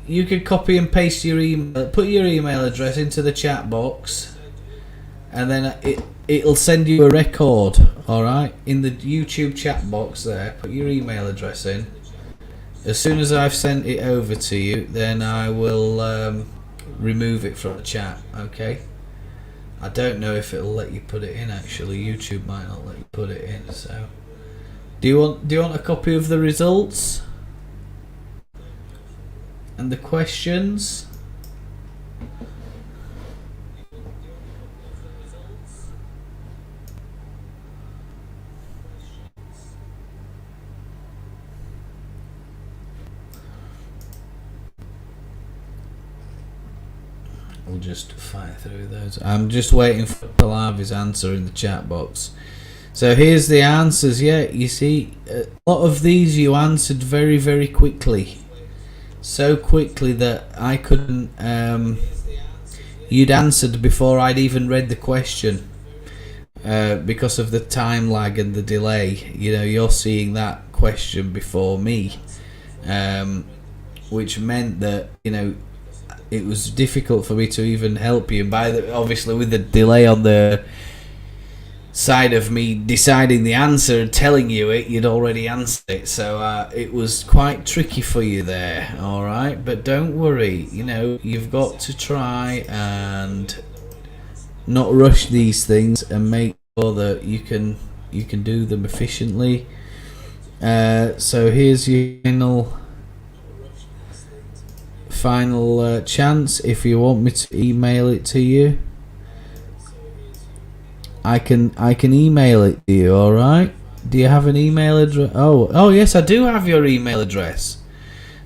you could copy and paste your email, put your email address into the chat box, and then it'll send you a record. All right, in the YouTube chat box there, put your email address in. As soon as I've sent it over to you, then I will remove it from the chat. Okay. I don't know if it'll let you put it in. Actually, YouTube might not let you put it in. So. Do you want a copy of the results and the questions? We'll just fight through those. I'm just waiting for Palavi's answer in the chat box. So here's the answers. Yeah, you see, a lot of these you answered very, very quickly. So quickly that I couldn't... you'd answered before I'd even read the question. because of the time lag and the delay. You know, you're seeing that question before me, which meant that, you know, it was difficult for me to even help you. And obviously with the delay on the side of me deciding the answer and telling you it, you'd already answered it, so it was quite tricky for you there. All right, but don't worry, you know, you've got to try and not rush these things and make sure that you can do them efficiently. So here's your final chance. If you want me to email it to you, I can email it to you. All right, do you have an email address? Oh yes, I do have your email address,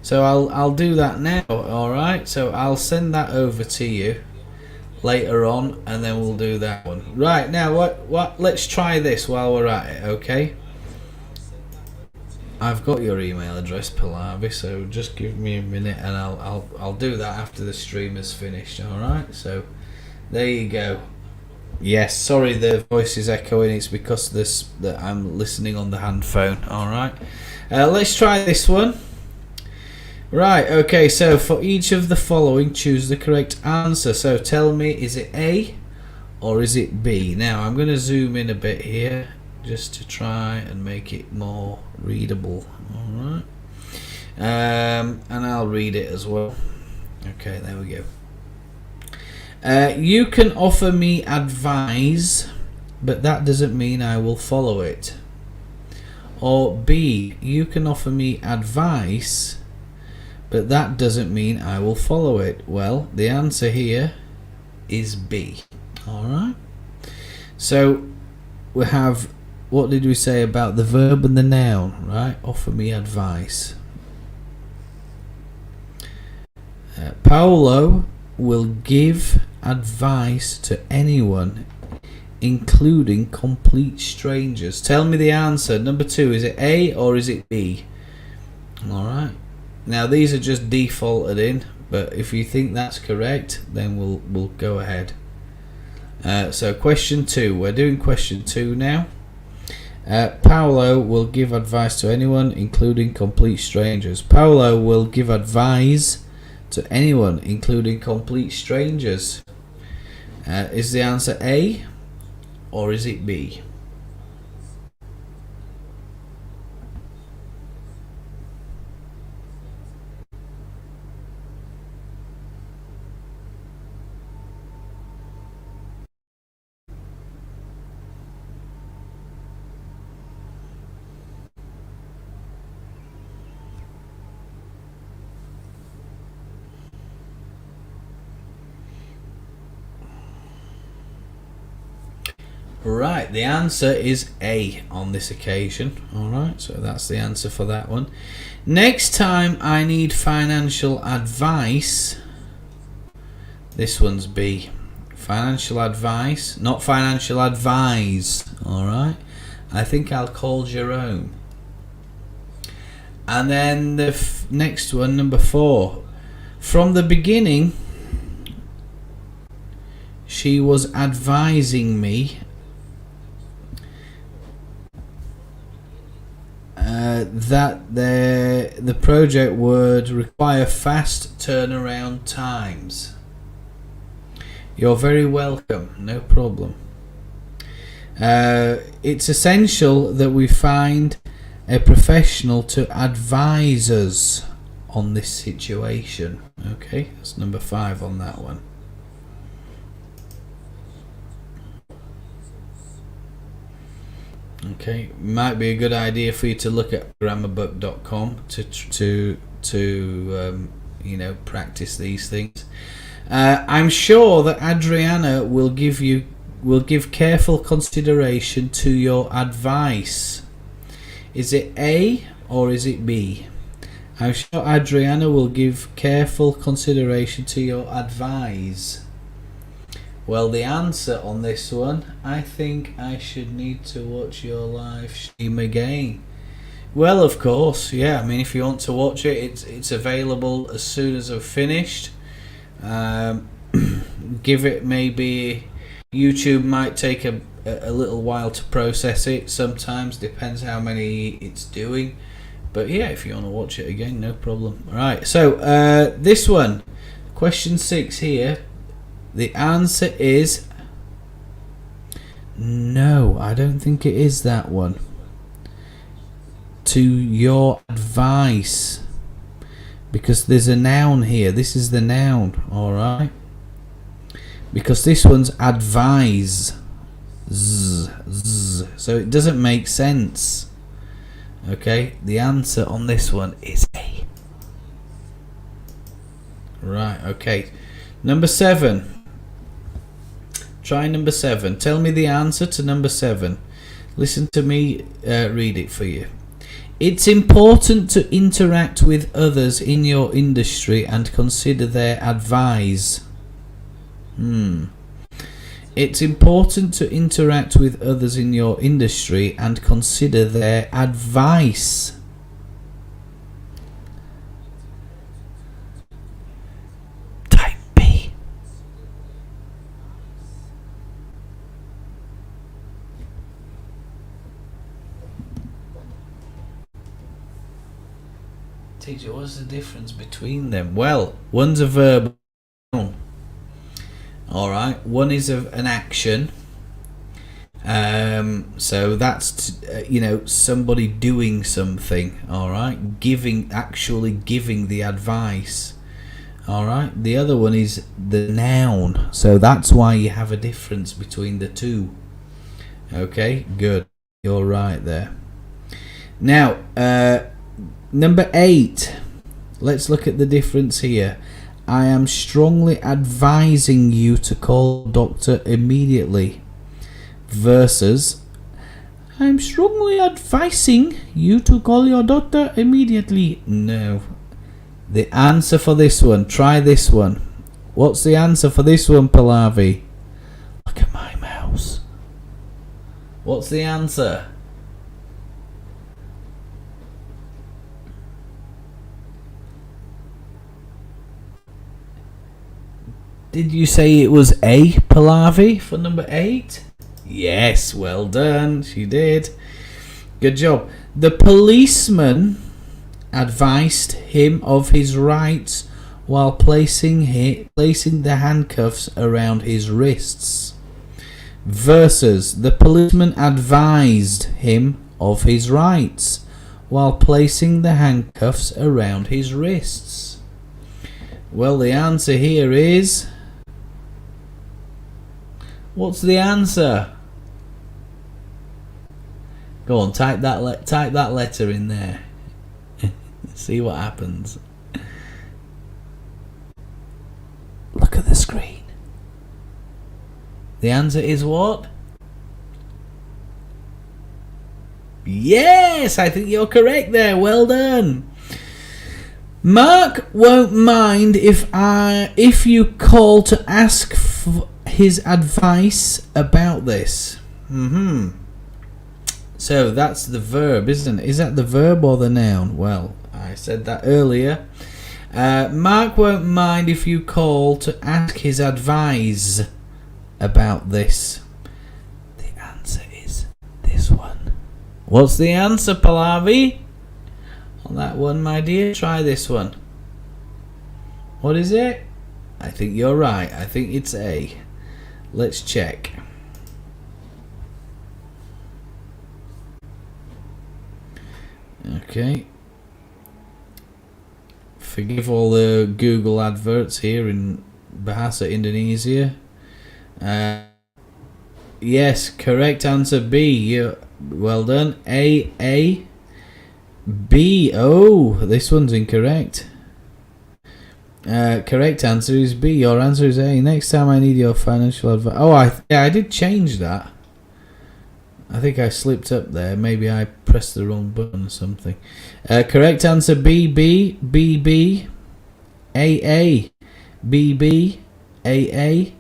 so I'll do that now. All right, so I'll send that over to you later on, and then we'll do that one. Right, now what let's try this while we're at it. Okay, I've got your email address, Pallavi, so just give me a minute and I'll do that after the stream is finished. All right, so there you go. Yes, sorry the voice is echoing. It's because that I'm listening on the hand phone. All right, let's try this one. Right, okay, so for each of the following, choose the correct answer. So tell me, is it A or is it B? Now I'm going to zoom in a bit here just to try and make it more readable. All right, and I'll read it as well. Okay, there we go. You can offer me advice, but that doesn't mean I will follow it. Or B, you can offer me advice, but that doesn't mean I will follow it. Well, the answer here is B. All right. So we have, what did we say about the verb and the noun, right? Offer me advice. Paolo will give advice to anyone, including complete strangers. Tell me the answer. Number 2, is it A or is it B? All right. Now these are just defaulted in, but if you think that's correct, then we'll go ahead. So question 2. We're doing question 2 now. Paolo will give advice to anyone, including complete strangers. Paolo will give advice to anyone, including complete strangers. Is the answer A or is it B? Right, the answer is A on this occasion. Alright, so that's the answer for that one. Next time I need financial advice, this one's B. Financial advice, not financial advise. Alright, I think I'll call Jerome. And then the next one, number 4. From the beginning, she was advising me that the project would require fast turnaround times. You're very welcome, no problem. It's essential that we find a professional to advise us on this situation. Okay, that's number 5 on that one. Okay, might be a good idea for you to look at grammarbook.com to you know, practice these things. I'm sure that Adriana will give careful consideration to your advice. Is it A or is it B? I'm sure Adriana will give careful consideration to your advice. Well, the answer on this one, I think I should need to watch your live stream again. Well, of course, yeah. I mean, if you want to watch it, it's available as soon as I've finished. Give it maybe, YouTube might take a a little while to process it. Sometimes depends how many it's doing. But yeah, if you want to watch it again, no problem. All right. So this one, question 6 here. The answer is no. I don't think it is that one. To your advice. Because there's a noun here. This is the noun, alright? Because this one's advise. So it doesn't make sense. Okay, the answer on this one is A. Right, okay. Number 7. Try number 7. Tell me the answer to number 7. Listen to me read it for you. It's important to interact with others in your industry and consider their advice. It's important to interact with others in your industry and consider their advice. Type B. Teacher, what's the difference between them? Well, one's a verb. Alright, one is an action. So that's, somebody doing something. Alright, actually giving the advice. Alright, the other one is the noun. So that's why you have a difference between the two. Okay, good. You're right there. Now, number 8. Let's look at the difference here. I am strongly advising you to call doctor immediately. Versus, I'm strongly advising you to call your doctor immediately. No. The answer for this one, try this one. What's the answer for this one, Pallavi? Look at my mouse. What's the answer? Did you say it was A, Pallavi, for number 8? Yes, well done. She did. Good job. The policeman advised him of his rights while placing the handcuffs around his wrists. Versus, the policeman advised him of his rights while placing the handcuffs around his wrists. Well, the answer here is... What's the answer? Go on, type that letter in there. See what happens. Look at the screen. The answer is what? Yes, I think you're correct there. Well done. Mark won't mind if you call to ask for his advice about this. So that's the verb, isn't it? Is that the verb or the noun? Well, I said that earlier. Mark won't mind if you call to ask his advice about this. The answer is this one. What's the answer, Pallavi? On that one, my dear, try this one. What is it? I think you're right. I think it's A. Let's check. Okay. Forgive all the Google adverts here in Bahasa, Indonesia. Yes, correct answer B. Well done. A. B. Oh, this one's incorrect. Correct answer is B. Your answer is A. Next time I need your financial advice. Oh, I did change that. I think I slipped up there. Maybe I pressed the wrong button or something. Correct answer B. B. B. B. A. B. B. A.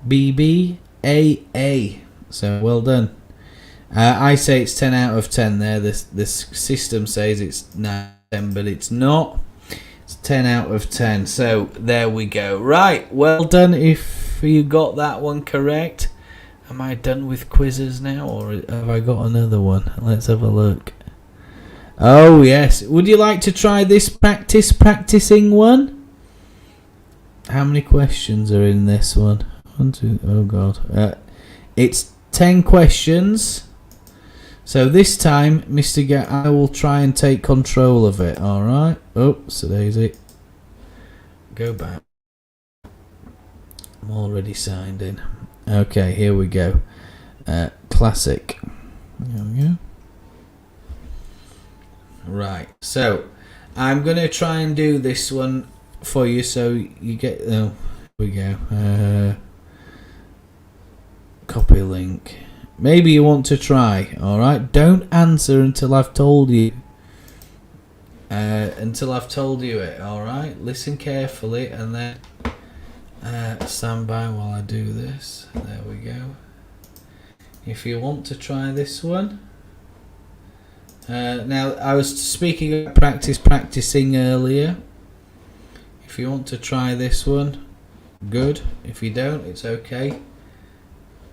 B. B. A. So well done. I say it's 10 out of 10 there. This system says it's 9 but it's not. 10 out of 10. So there we go. Right, well done if you got that one correct. Am I done with quizzes now, or have I got another one? Let's have a look. Oh yes, would you like to try this practicing one? How many questions are in this one? 1, 2, oh god. It's 10 questions. So this time, Mr. I will try and take control of it, alright? Oops, Daisy. Go back. I'm already signed in. Okay, here we go. Classic. There we go. Right, so I'm going to try and do this one for you so you get... Oh, here we go. Copy link. Maybe you want to try, alright? Don't answer until I've told you. Until I've told you it, alright? Listen carefully and then stand by while I do this. There we go. If you want to try this one. Now, I was speaking about practicing earlier. If you want to try this one, good. If you don't, it's okay.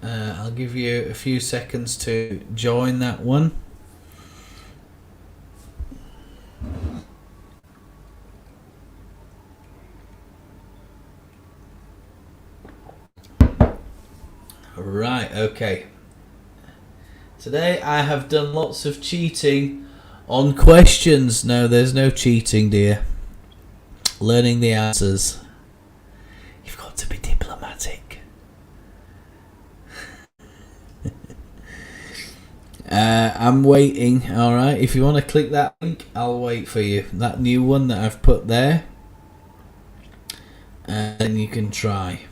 I'll give you a few seconds to join that one. Right, okay. Today I have done lots of cheating on questions. No, there's no cheating, dear. Learning the answers. You've got to be diplomatic. I'm waiting, alright? If you want to click that link, I'll wait for you. That new one that I've put there. And then you can try.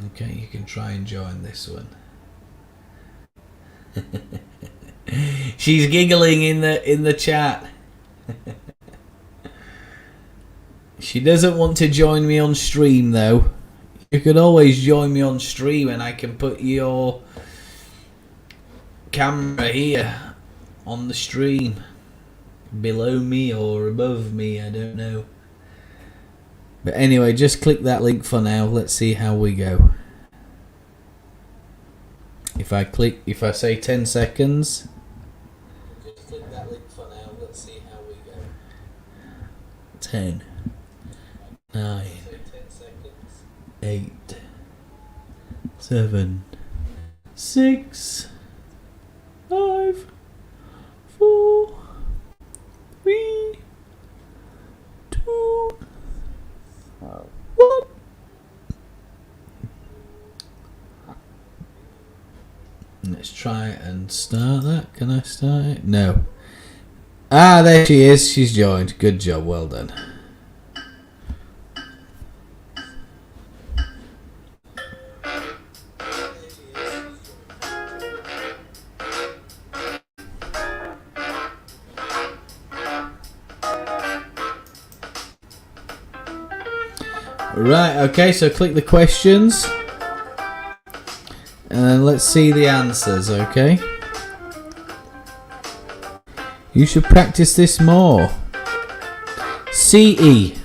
Okay, you can try and join this one. She's giggling in the chat. She doesn't want to join me on stream though. You could always join me on stream and I can put your camera here on the stream. Below me or above me, I don't know. But anyway, just click that link for now. Let's see how we go. If I say 10 seconds. Just click that link for now. Let's see how we go. 10, 9, 8, 7, 6, 5, 4, 3, 2, 1. Let's try and start that. Can I start it? No. Ah, there she is. She's joined. Good job. Well done. Right, okay, so click the questions. And then let's see the answers, okay? You should practice this more. CE.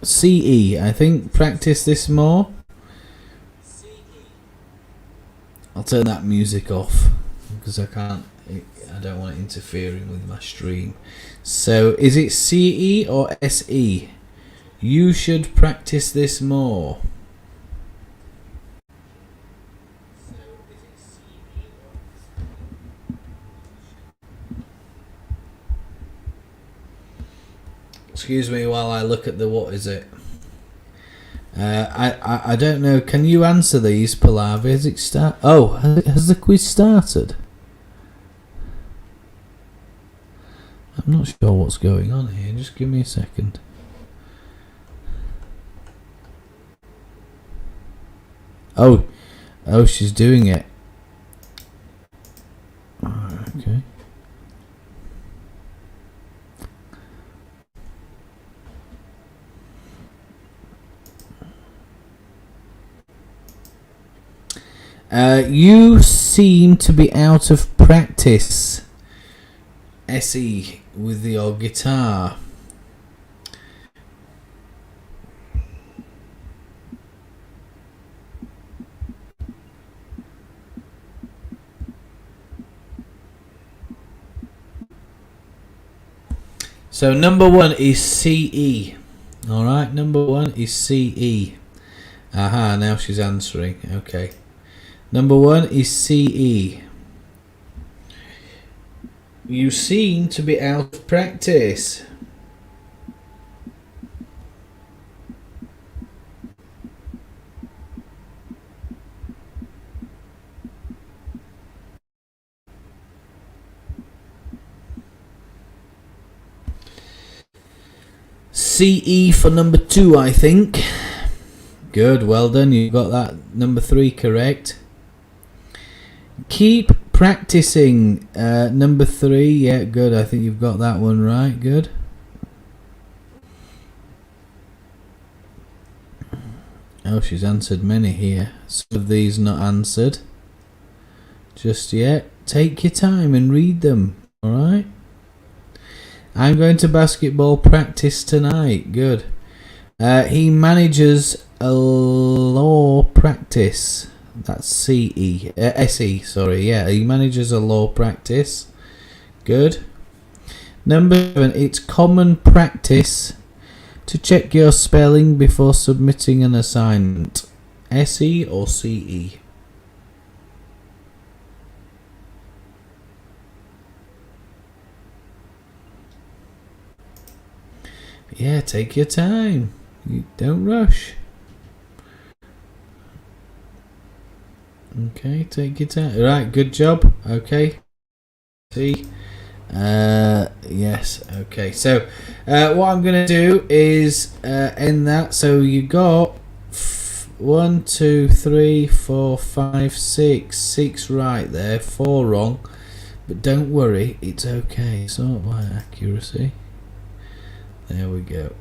CE, I think practice this more. I'll turn that music off because I don't want it interfering with my stream. So, is it CE or SE? You should practice this more. Excuse me while I look at the what is it. I don't know. Can you answer these, Pallavi? Has it start? Oh, has the quiz started? I'm not sure what's going on here. Just give me a second. Oh, she's doing it. Okay. You seem to be out of practice, SE, with your guitar. So number 1 is CE. Alright, number 1 is CE. Aha, now she's answering. Okay. Number 1 is CE. You seem to be out of practice. CE for number 2, I think. Good, well done. You got that number 3 correct. Keep practicing. Number 3, yeah, good. I think you've got that one right. Good. Oh, she's answered many here. Some of these not answered just yet. Take your time and read them. All right. I'm going to basketball practice tonight. Good. He manages a law practice. That's CE. SE, sorry. Yeah, he manages a law practice. Good. Number 7. It's common practice to check your spelling before submitting an assignment. SE or CE? Yeah, take your time. You don't rush. Okay, take your time. Right, good job. Okay. See? Yes. Okay. So, what I'm going to do is end that. So you got 1, 2, 3, 4, 5, 6. 6 right there. 4 wrong. But don't worry, it's okay. Sort by accuracy. There we go.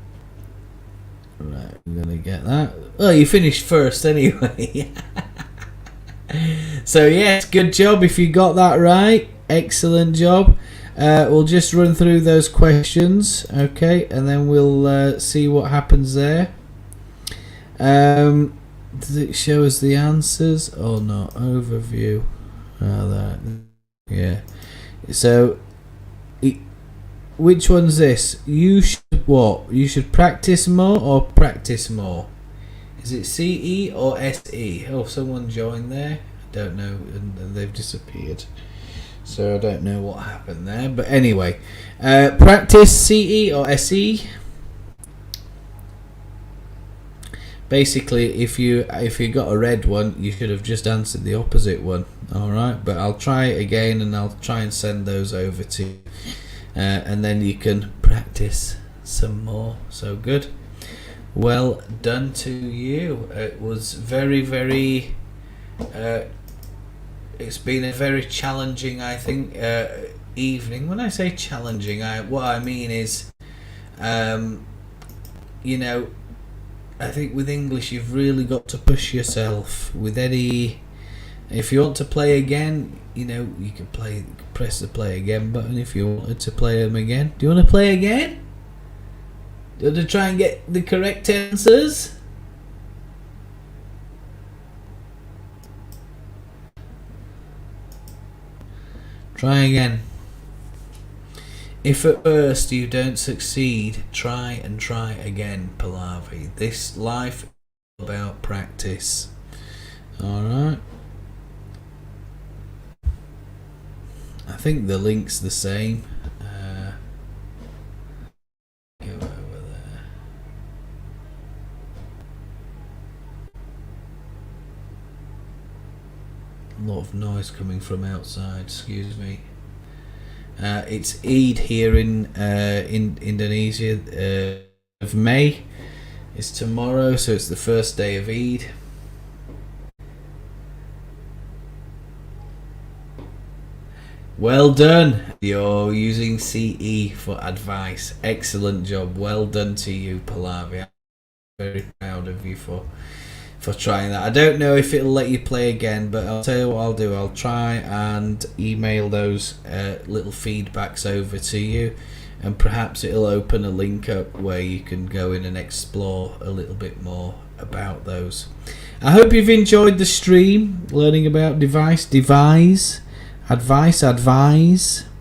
Right, I'm going to get that. Oh, you finished first anyway. So, yes, good job if you got that right. Excellent job. We'll just run through those questions, okay, and then we'll see what happens there. Does it show us the answers or not? Overview. Oh, that. Yeah. So, which one's this? You should what? You should practice more or practice more? Is it CE or SE? Oh, someone joined there. I don't know, and they've disappeared. So I don't know what happened there. But anyway, practice CE or SE. Basically, if you got a red one, you should have just answered the opposite one. All right, but I'll try it again, and I'll try and send those over to you, and then you can practice some more. So good. Well done to you. It was very, very. It's been a very challenging, I think, evening. When I say challenging, what I mean is, you know, I think with English you've really got to push yourself. With any, if you want to play again, you know, you can press the play again button if you wanted to play them again. Do you want to play again? Do you want to try and get the correct answers? Try again. If at first you don't succeed, try and try again, Pallavi. This life is about practice. Alright. I think the link's the same. Go over there. A lot of noise coming from outside, excuse me. It's Eid here in Indonesia of May. It's tomorrow, so it's the first day of Eid. Well done. You're using CE for advice. Excellent job. Well done to you, Pallavi. I'm very proud of you for trying that. I don't know if it'll let you play again, but I'll tell you what I'll do. I'll try and email those little feedbacks over to you, and perhaps it'll open a link up where you can go in and explore a little bit more about those. I hope you've enjoyed the stream, learning about advice,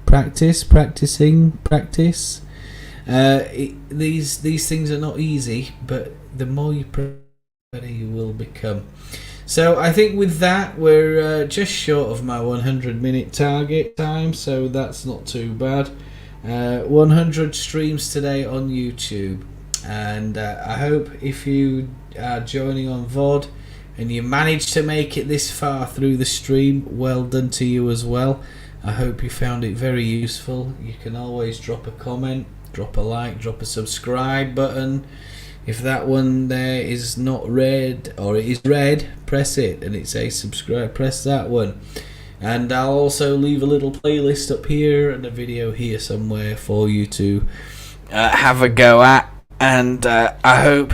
practice, practicing, practice. These things are not easy, but the more you practice, the better you will become. So I think with that, we're just short of my 100-minute target time, so that's not too bad. 100 streams today on YouTube, and I hope if you are joining on VOD and you managed to make it this far through the stream, well done to you as well. I hope you found it very useful. You can always drop a comment, drop a like, drop a subscribe button. If that one there is not red, or it is red, press it and it says subscribe, press that one. And I'll also leave a little playlist up here and a video here somewhere for you to have a go at. And I hope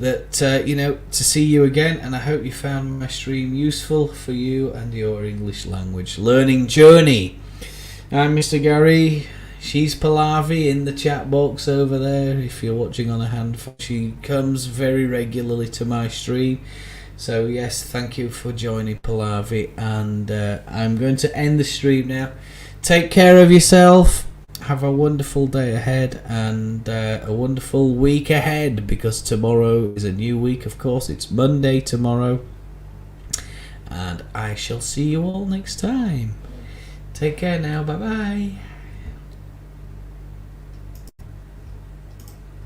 that to see you again, and I hope you found my stream useful for you and your English language learning journey. I'm Mr. Gary. She's Pallavi in the chat box over there. If you're watching on a handphone, she comes very regularly to my stream. So yes, thank you for joining, Pallavi, and I'm going to end the stream now. Take care of yourself. Have a wonderful day ahead, and a wonderful week ahead, because tomorrow is a new week. Of course, it's Monday tomorrow, and I shall see you all next time. Take care now. Bye bye.